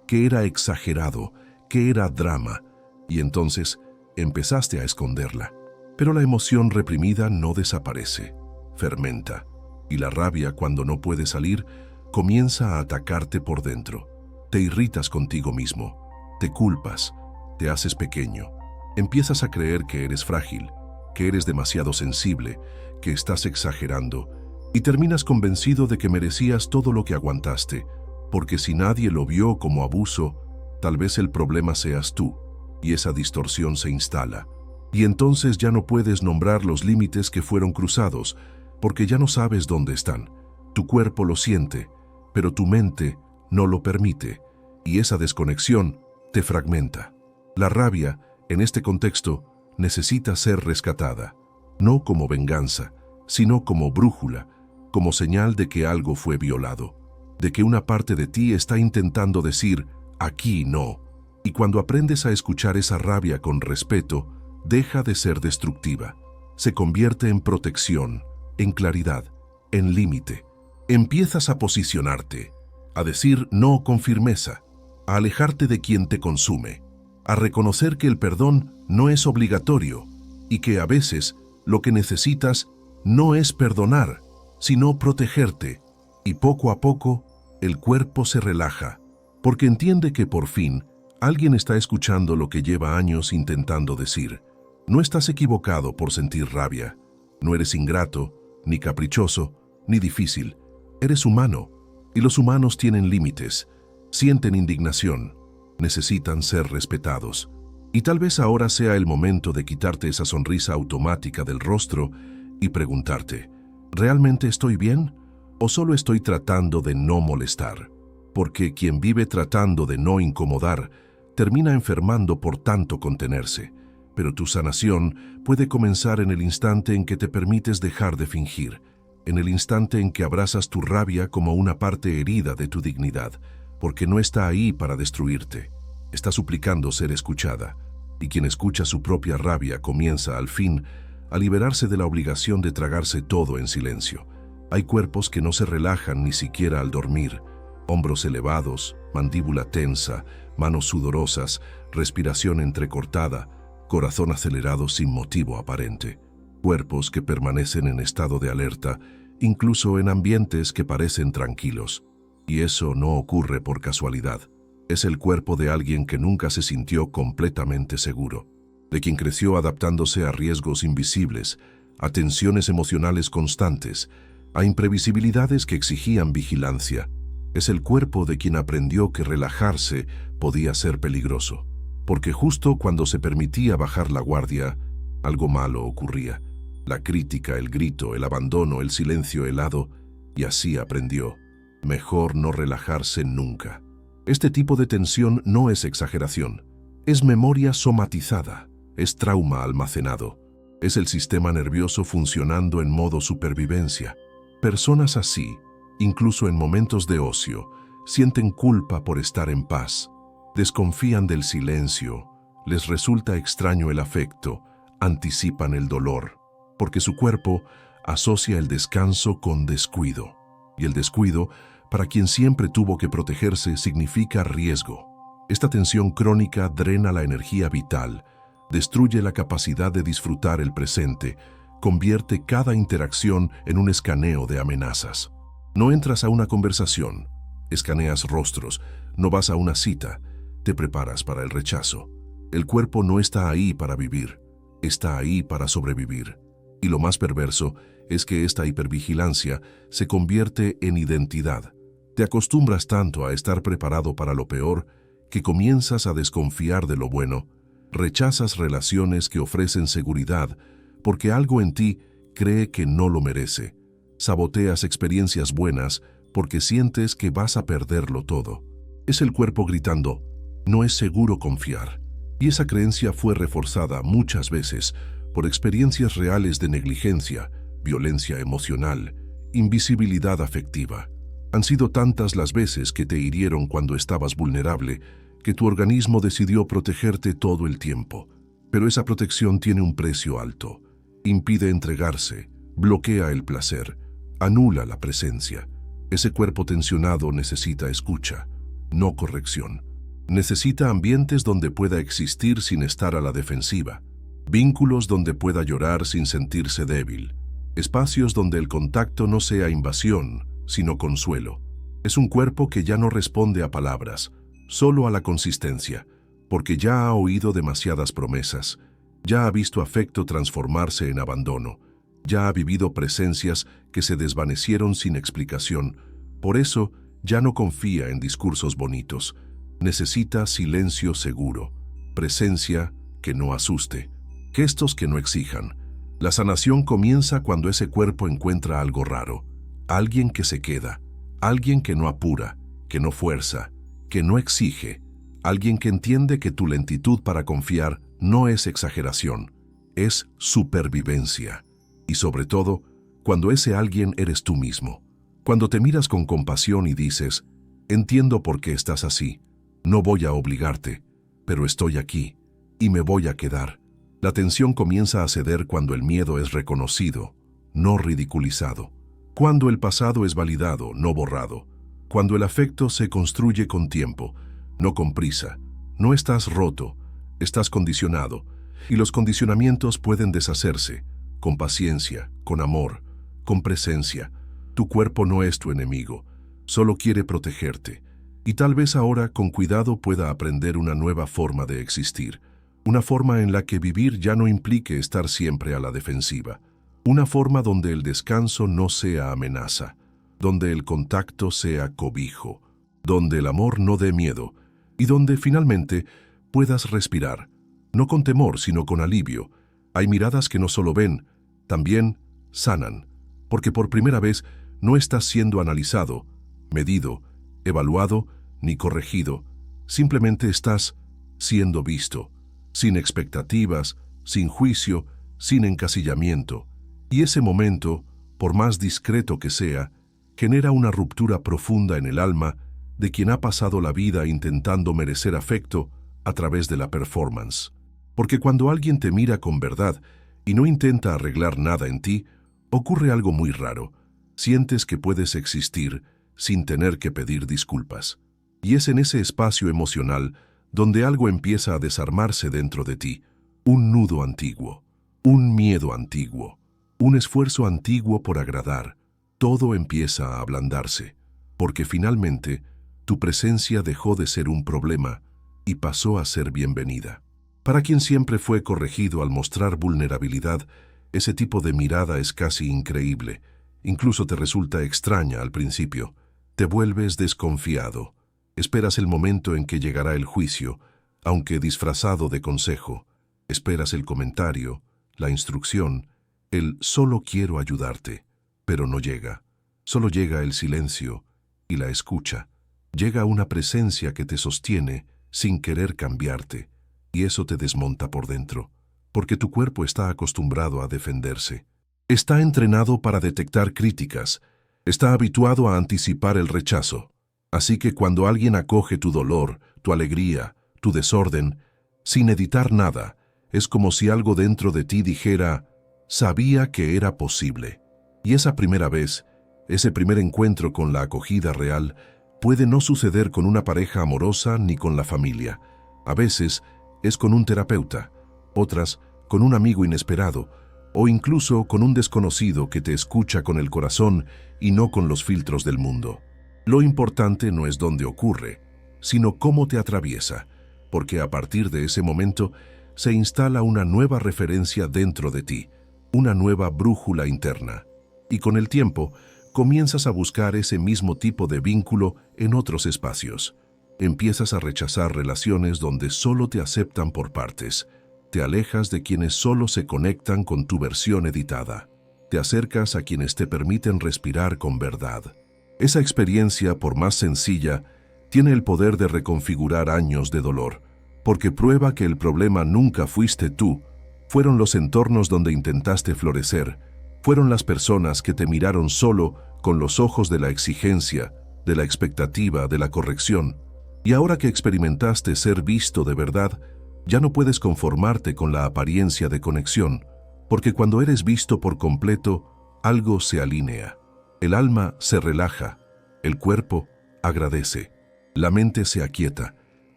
que era exagerado, que era drama, y entonces empezaste a esconderla. Pero la emoción reprimida no desaparece, fermenta, y la rabia, cuando no puede salir, comienza a atacarte por dentro. Te irritas contigo mismo, te culpas, te haces pequeño, empiezas a creer que eres frágil, que eres demasiado sensible, que estás exagerando, y terminas convencido de que merecías todo lo que aguantaste, porque si nadie lo vio como abuso, tal vez el problema seas tú, y esa distorsión se instala. Y entonces ya no puedes nombrar los límites que fueron cruzados, porque ya no sabes dónde están. Tu cuerpo lo siente, pero tu mente no lo permite, y esa desconexión te fragmenta. La rabia, en este contexto, necesita ser rescatada, no como venganza, sino como brújula, como señal de que algo fue violado, de que una parte de ti está intentando decir, aquí no. Y cuando aprendes a escuchar esa rabia con respeto, deja de ser destructiva. Se convierte en protección, en claridad, en límite. Empiezas a posicionarte, a decir no con firmeza, a alejarte de quien te consume, a reconocer que el perdón no es obligatorio y que a veces lo que necesitas no es perdonar, sino protegerte. Y poco a poco, el cuerpo se relaja, porque entiende que por fin alguien está escuchando lo que lleva años intentando decir. No estás equivocado por sentir rabia. No eres ingrato, ni caprichoso, ni difícil. Eres humano, y los humanos tienen límites, sienten indignación, necesitan ser respetados. Y tal vez ahora sea el momento de quitarte esa sonrisa automática del rostro y preguntarte, ¿realmente estoy bien? ¿O solo estoy tratando de no molestar? Porque quien vive tratando de no incomodar, termina enfermando por tanto contenerse. Pero tu sanación puede comenzar en el instante en que te permites dejar de fingir, en el instante en que abrazas tu rabia como una parte herida de tu dignidad, porque no está ahí para destruirte, está suplicando ser escuchada, y quien escucha su propia rabia comienza, al fin, a liberarse de la obligación de tragarse todo en silencio. Hay cuerpos que no se relajan ni siquiera al dormir, hombros elevados, mandíbula tensa, manos sudorosas, respiración entrecortada, corazón acelerado sin motivo aparente. Cuerpos que permanecen en estado de alerta, incluso en ambientes que parecen tranquilos. Y eso no ocurre por casualidad. Es el cuerpo de alguien que nunca se sintió completamente seguro, de quien creció adaptándose a riesgos invisibles, a tensiones emocionales constantes, a imprevisibilidades que exigían vigilancia. Es el cuerpo de quien aprendió que relajarse podía ser peligroso, porque justo cuando se permitía bajar la guardia, algo malo ocurría. La crítica, el grito, el abandono, el silencio helado, y así aprendió. Mejor no relajarse nunca. Este tipo de tensión no es exageración, es memoria somatizada, es trauma almacenado, es el sistema nervioso funcionando en modo supervivencia. Personas así, incluso en momentos de ocio, sienten culpa por estar en paz, desconfían del silencio, les resulta extraño el afecto, anticipan el dolor, porque su cuerpo asocia el descanso con descuido, y el descuido, para quien siempre tuvo que protegerse, significa riesgo. Esta tensión crónica drena la energía vital, destruye la capacidad de disfrutar el presente, convierte cada interacción en un escaneo de amenazas. No entras a una conversación, escaneas rostros, no vas a una cita, te preparas para el rechazo. El cuerpo no está ahí para vivir, está ahí para sobrevivir. Y lo más perverso es que esta hipervigilancia se convierte en identidad. Te acostumbras tanto a estar preparado para lo peor que comienzas a desconfiar de lo bueno, rechazas relaciones que ofrecen seguridad porque algo en ti cree que no lo merece, saboteas experiencias buenas porque sientes que vas a perderlo todo. Es el cuerpo gritando, no es seguro confiar. Y esa creencia fue reforzada muchas veces por experiencias reales de negligencia, violencia emocional, invisibilidad afectiva. Han sido tantas las veces que te hirieron cuando estabas vulnerable que tu organismo decidió protegerte todo el tiempo. Pero esa protección tiene un precio alto. Impide entregarse, bloquea el placer, anula la presencia. Ese cuerpo tensionado necesita escucha, no corrección. Necesita ambientes donde pueda existir sin estar a la defensiva, vínculos donde pueda llorar sin sentirse débil, espacios donde el contacto no sea invasión, sino consuelo. Es un cuerpo que ya no responde a palabras, solo a la consistencia, porque ya ha oído demasiadas promesas, ya ha visto afecto transformarse en abandono, ya ha vivido presencias que se desvanecieron sin explicación. Por eso ya no confía en discursos bonitos. Necesita silencio seguro, presencia que no asuste, gestos que no exijan. La sanación comienza cuando ese cuerpo encuentra algo raro, alguien que se queda, alguien que no apura, que no fuerza, que no exige, alguien que entiende que tu lentitud para confiar no es exageración, es supervivencia. Y sobre todo, cuando ese alguien eres tú mismo, cuando te miras con compasión y dices, entiendo por qué estás así, no voy a obligarte, pero estoy aquí y me voy a quedar. La tensión comienza a ceder cuando el miedo es reconocido, no ridiculizado. Cuando el pasado es validado, no borrado. Cuando el afecto se construye con tiempo, no con prisa. No estás roto, estás condicionado. Y los condicionamientos pueden deshacerse, con paciencia, con amor, con presencia. Tu cuerpo no es tu enemigo, solo quiere protegerte. Y tal vez ahora con cuidado pueda aprender una nueva forma de existir, una forma en la que vivir ya no implique estar siempre a la defensiva, una forma donde el descanso no sea amenaza, donde el contacto sea cobijo, donde el amor no dé miedo y donde finalmente puedas respirar, no con temor sino con alivio. Hay miradas que no solo ven, también sanan, porque por primera vez no estás siendo analizado, medido, evaluado ni corregido, simplemente estás siendo visto, sin expectativas, sin juicio, sin encasillamiento. Y ese momento, por más discreto que sea, genera una ruptura profunda en el alma de quien ha pasado la vida intentando merecer afecto a través de la performance. Porque cuando alguien te mira con verdad y no intenta arreglar nada en ti, ocurre algo muy raro. Sientes que puedes existir sin tener que pedir disculpas. Y es en ese espacio emocional donde algo empieza a desarmarse dentro de ti, un nudo antiguo, un miedo antiguo, un esfuerzo antiguo por agradar. Todo empieza a ablandarse. porque finalmente tu presencia dejó de ser un problema y pasó a ser bienvenida. Para quien siempre fue corregido al mostrar vulnerabilidad, ese tipo de mirada es casi increíble. Incluso te resulta extraña al principio. Te vuelves desconfiado. Esperas el momento en que llegará el juicio, aunque disfrazado de consejo. Esperas el comentario, la instrucción, el solo quiero ayudarte, pero no llega. Solo llega el silencio y la escucha. Llega una presencia que te sostiene sin querer cambiarte, y eso te desmonta por dentro, porque tu cuerpo está acostumbrado a defenderse. Está entrenado para detectar críticas, está habituado a anticipar el rechazo. Así que cuando alguien acoge tu dolor, tu alegría, tu desorden, sin editar nada, es como si algo dentro de ti dijera, sabía que era posible. Y esa primera vez, ese primer encuentro con la acogida real, puede no suceder con una pareja amorosa ni con la familia. A veces es con un terapeuta, otras con un amigo inesperado, o incluso con un desconocido que te escucha con el corazón y no con los filtros del mundo. Lo importante no es dónde ocurre, sino cómo te atraviesa, porque a partir de ese momento se instala una nueva referencia dentro de ti, una nueva brújula interna. Y con el tiempo, comienzas a buscar ese mismo tipo de vínculo en otros espacios. Empiezas a rechazar relaciones donde solo te aceptan por partes. Te alejas de quienes solo se conectan con tu versión editada. Te acercas a quienes te permiten respirar con verdad. Esa experiencia, por más sencilla, tiene el poder de reconfigurar años de dolor, porque prueba que el problema nunca fuiste tú, fueron los entornos donde intentaste florecer, fueron las personas que te miraron solo con los ojos de la exigencia, de la expectativa, de la corrección. Y ahora que experimentaste ser visto de verdad, ya no puedes conformarte con la apariencia de conexión, porque cuando eres visto por completo, algo se alinea. El alma se relaja, el cuerpo agradece, la mente se aquieta,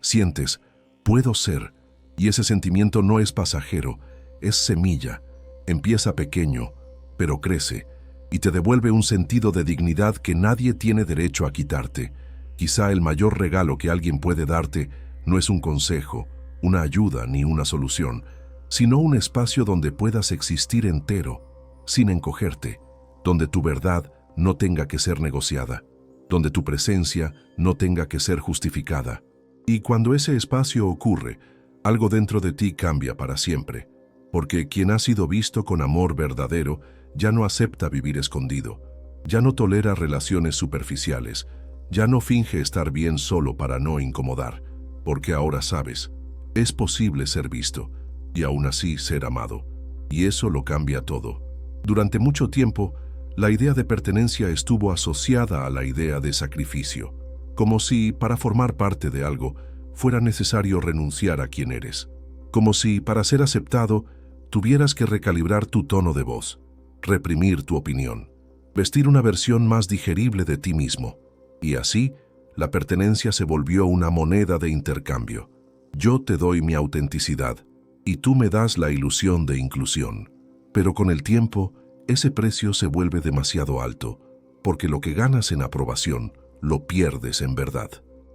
sientes, puedo ser, y ese sentimiento no es pasajero, es semilla, empieza pequeño, pero crece, y te devuelve un sentido de dignidad que nadie tiene derecho a quitarte. Quizá el mayor regalo que alguien puede darte no es un consejo, una ayuda ni una solución, sino un espacio donde puedas existir entero, sin encogerte, donde tu verdad no tenga que ser negociada, donde tu presencia no tenga que ser justificada. Y cuando ese espacio ocurre, algo dentro de ti cambia para siempre, porque quien ha sido visto con amor verdadero ya no acepta vivir escondido, ya no tolera relaciones superficiales, ya no finge estar bien solo para no incomodar, porque ahora sabes, es posible ser visto y aún así ser amado, y eso lo cambia todo. Durante mucho tiempo, la idea de pertenencia estuvo asociada a la idea de sacrificio, como si, para formar parte de algo, fuera necesario renunciar a quien eres, como si, para ser aceptado, tuvieras que recalibrar tu tono de voz, reprimir tu opinión, vestir una versión más digerible de ti mismo, y así, la pertenencia se volvió una moneda de intercambio. Yo te doy mi autenticidad, y tú me das la ilusión de inclusión. Pero con el tiempo, ese precio se vuelve demasiado alto, porque lo que ganas en aprobación, lo pierdes en verdad.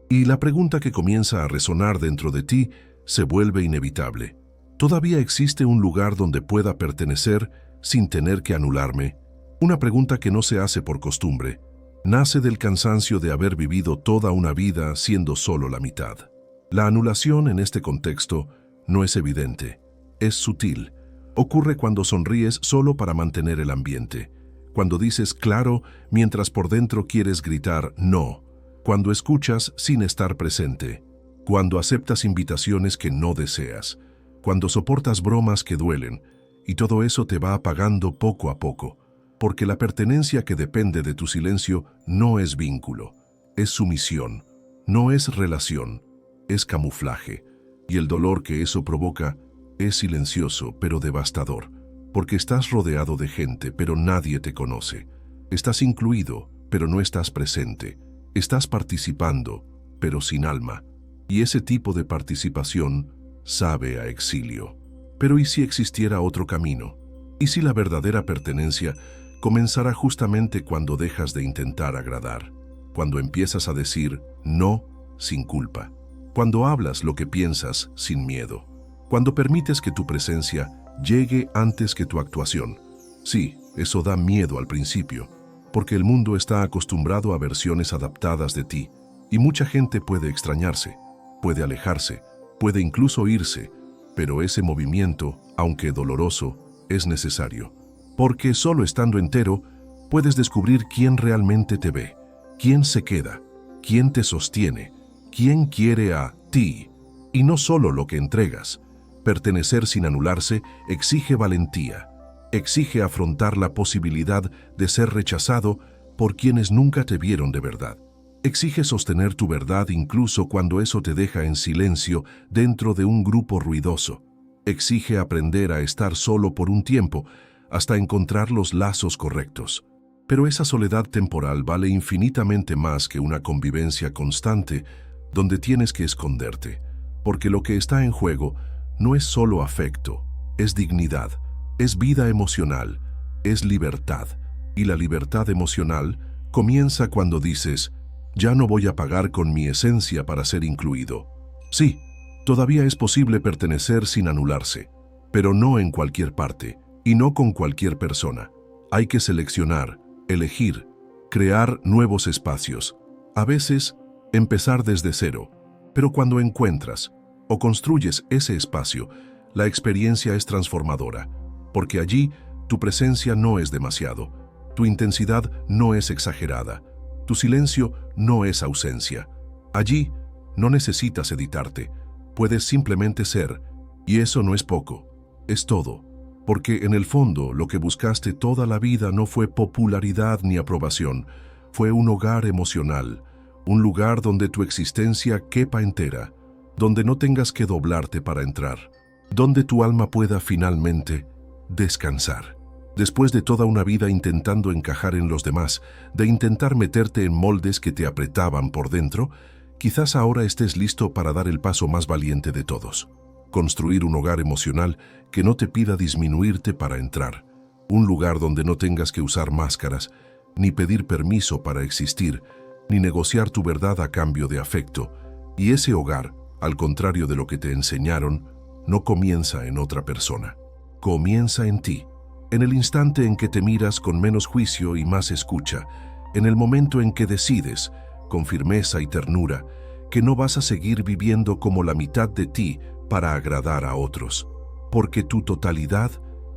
Y la pregunta que comienza a resonar dentro de ti se vuelve inevitable. ¿Todavía existe un lugar donde pueda pertenecer sin tener que anularme? Una pregunta que no se hace por costumbre. Nace del cansancio de haber vivido toda una vida siendo solo la mitad. La anulación en este contexto no es evidente, es sutil. Ocurre cuando sonríes solo para mantener el ambiente, cuando dices claro mientras por dentro quieres gritar no, cuando escuchas sin estar presente, cuando aceptas invitaciones que no deseas, cuando soportas bromas que duelen, y todo eso te va apagando poco a poco, porque la pertenencia que depende de tu silencio no es vínculo, es sumisión, no es relación, es camuflaje, y el dolor que eso provoca es silencioso pero devastador, porque estás rodeado de gente pero nadie te conoce, estás incluido pero no estás presente, estás participando pero sin alma, y ese tipo de participación sabe a exilio. Pero ¿y si existiera otro camino? ¿Y si la verdadera pertenencia comenzará justamente cuando dejas de intentar agradar? cuando empiezas a decir no sin culpa, cuando hablas lo que piensas sin miedo, cuando permites que tu presencia llegue antes que tu actuación. Sí, eso da miedo al principio, porque el mundo está acostumbrado a versiones adaptadas de ti, y mucha gente puede extrañarse, puede alejarse, puede incluso irse, pero ese movimiento, aunque doloroso, es necesario, porque solo estando entero puedes descubrir quién realmente te ve, quién se queda, quién te sostiene, quién quiere a ti, y no solo lo que entregas. Pertenecer sin anularse exige valentía, exige afrontar la posibilidad de ser rechazado por quienes nunca te vieron de verdad. Exige sostener tu verdad incluso cuando eso te deja en silencio dentro de un grupo ruidoso. Exige aprender a estar solo por un tiempo hasta encontrar los lazos correctos. Pero esa soledad temporal vale infinitamente más que una convivencia constante donde tienes que esconderte, porque lo que está en juego no es solo afecto, es dignidad, es vida emocional, es libertad. Y la libertad emocional comienza cuando dices, ya no voy a pagar con mi esencia para ser incluido. Sí, todavía es posible pertenecer sin anularse, pero no en cualquier parte y no con cualquier persona. Hay que seleccionar, elegir, crear nuevos espacios. A veces, empezar desde cero, pero cuando encuentras o construyes ese espacio, la experiencia es transformadora, porque allí tu presencia no es demasiado, tu intensidad no es exagerada, tu silencio no es ausencia. Allí no necesitas editarte, puedes simplemente ser, y eso no es poco, es todo, porque en el fondo lo que buscaste toda la vida no fue popularidad ni aprobación, fue un hogar emocional, un lugar donde tu existencia quepa entera, donde no tengas que doblarte para entrar, donde tu alma pueda finalmente descansar. Después de toda una vida intentando encajar en los demás, de intentar meterte en moldes que te apretaban por dentro, quizás ahora estés listo para dar el paso más valiente de todos. Construir un hogar emocional que no te pida disminuirte para entrar, un lugar donde no tengas que usar máscaras, ni pedir permiso para existir, ni negociar tu verdad a cambio de afecto. Y ese hogar, al contrario de lo que te enseñaron, no comienza en otra persona. Comienza en ti, en el instante en que te miras con menos juicio y más escucha, en el momento en que decides, con firmeza y ternura, que no vas a seguir viviendo como la mitad de ti para agradar a otros, porque tu totalidad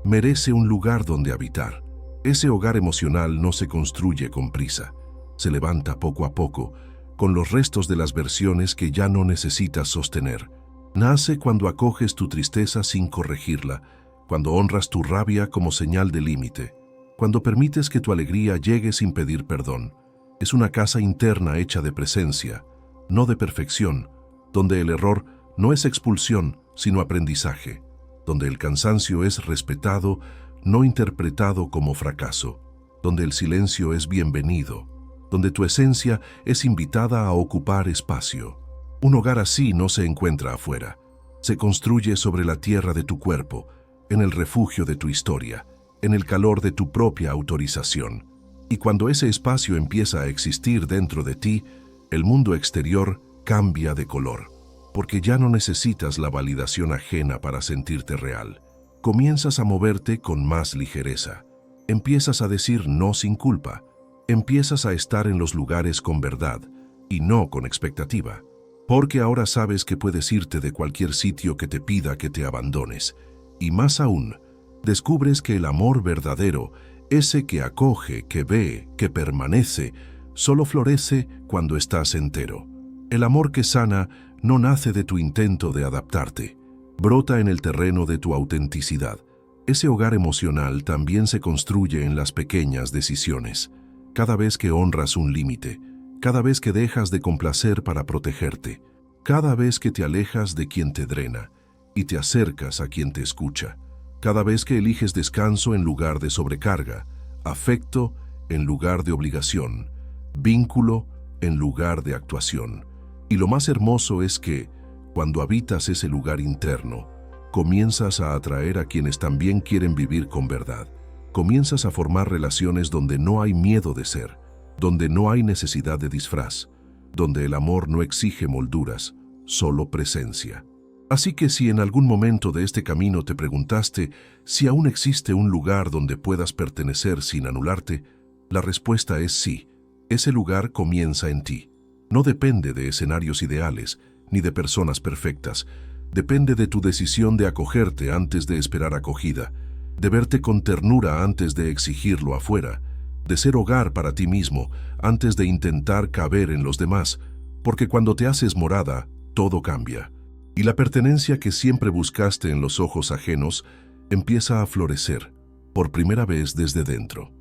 merece un lugar donde habitar. Ese hogar emocional no se construye con prisa, se levanta poco a poco, con los restos de las versiones que ya no necesitas sostener. Nace cuando acoges tu tristeza sin corregirla, cuando honras tu rabia como señal de límite, cuando permites que tu alegría llegue sin pedir perdón. Es una casa interna hecha de presencia, no de perfección, donde el error no es expulsión, sino aprendizaje, donde el cansancio es respetado, no interpretado como fracaso, donde el silencio es bienvenido, donde tu esencia es invitada a ocupar espacio. Un hogar así no se encuentra afuera, se construye sobre la tierra de tu cuerpo, en el refugio de tu historia, en el calor de tu propia autorización. Y cuando ese espacio empieza a existir dentro de ti, el mundo exterior cambia de color, porque ya no necesitas la validación ajena para sentirte real. Comienzas a moverte con más ligereza, empiezas a decir no sin culpa, empiezas a estar en los lugares con verdad y no con expectativa, porque ahora sabes que puedes irte de cualquier sitio que te pida que te abandones, y más aún, descubres que el amor verdadero, ese que acoge, que ve, que permanece, solo florece cuando estás entero. El amor que sana no nace de tu intento de adaptarte, brota en el terreno de tu autenticidad. Ese hogar emocional también se construye en las pequeñas decisiones. Cada vez que honras un límite, cada vez que dejas de complacer para protegerte, cada vez que te alejas de quien te drena y te acercas a quien te escucha, cada vez que eliges descanso en lugar de sobrecarga, afecto en lugar de obligación, vínculo en lugar de actuación. Y lo más hermoso es que, cuando habitas ese lugar interno, comienzas a atraer a quienes también quieren vivir con verdad. Comienzas a formar relaciones donde no hay miedo de ser, donde no hay necesidad de disfraz, donde el amor no exige molduras, solo presencia. Así que si en algún momento de este camino te preguntaste si aún existe un lugar donde puedas pertenecer sin anularte, la respuesta es sí. Ese lugar comienza en ti. No depende de escenarios ideales ni de personas perfectas. Depende de tu decisión de acogerte antes de esperar acogida, de verte con ternura antes de exigirlo afuera, de ser hogar para ti mismo antes de intentar caber en los demás, porque cuando te haces morada, todo cambia. Y la pertenencia que siempre buscaste en los ojos ajenos empieza a florecer, por primera vez desde dentro.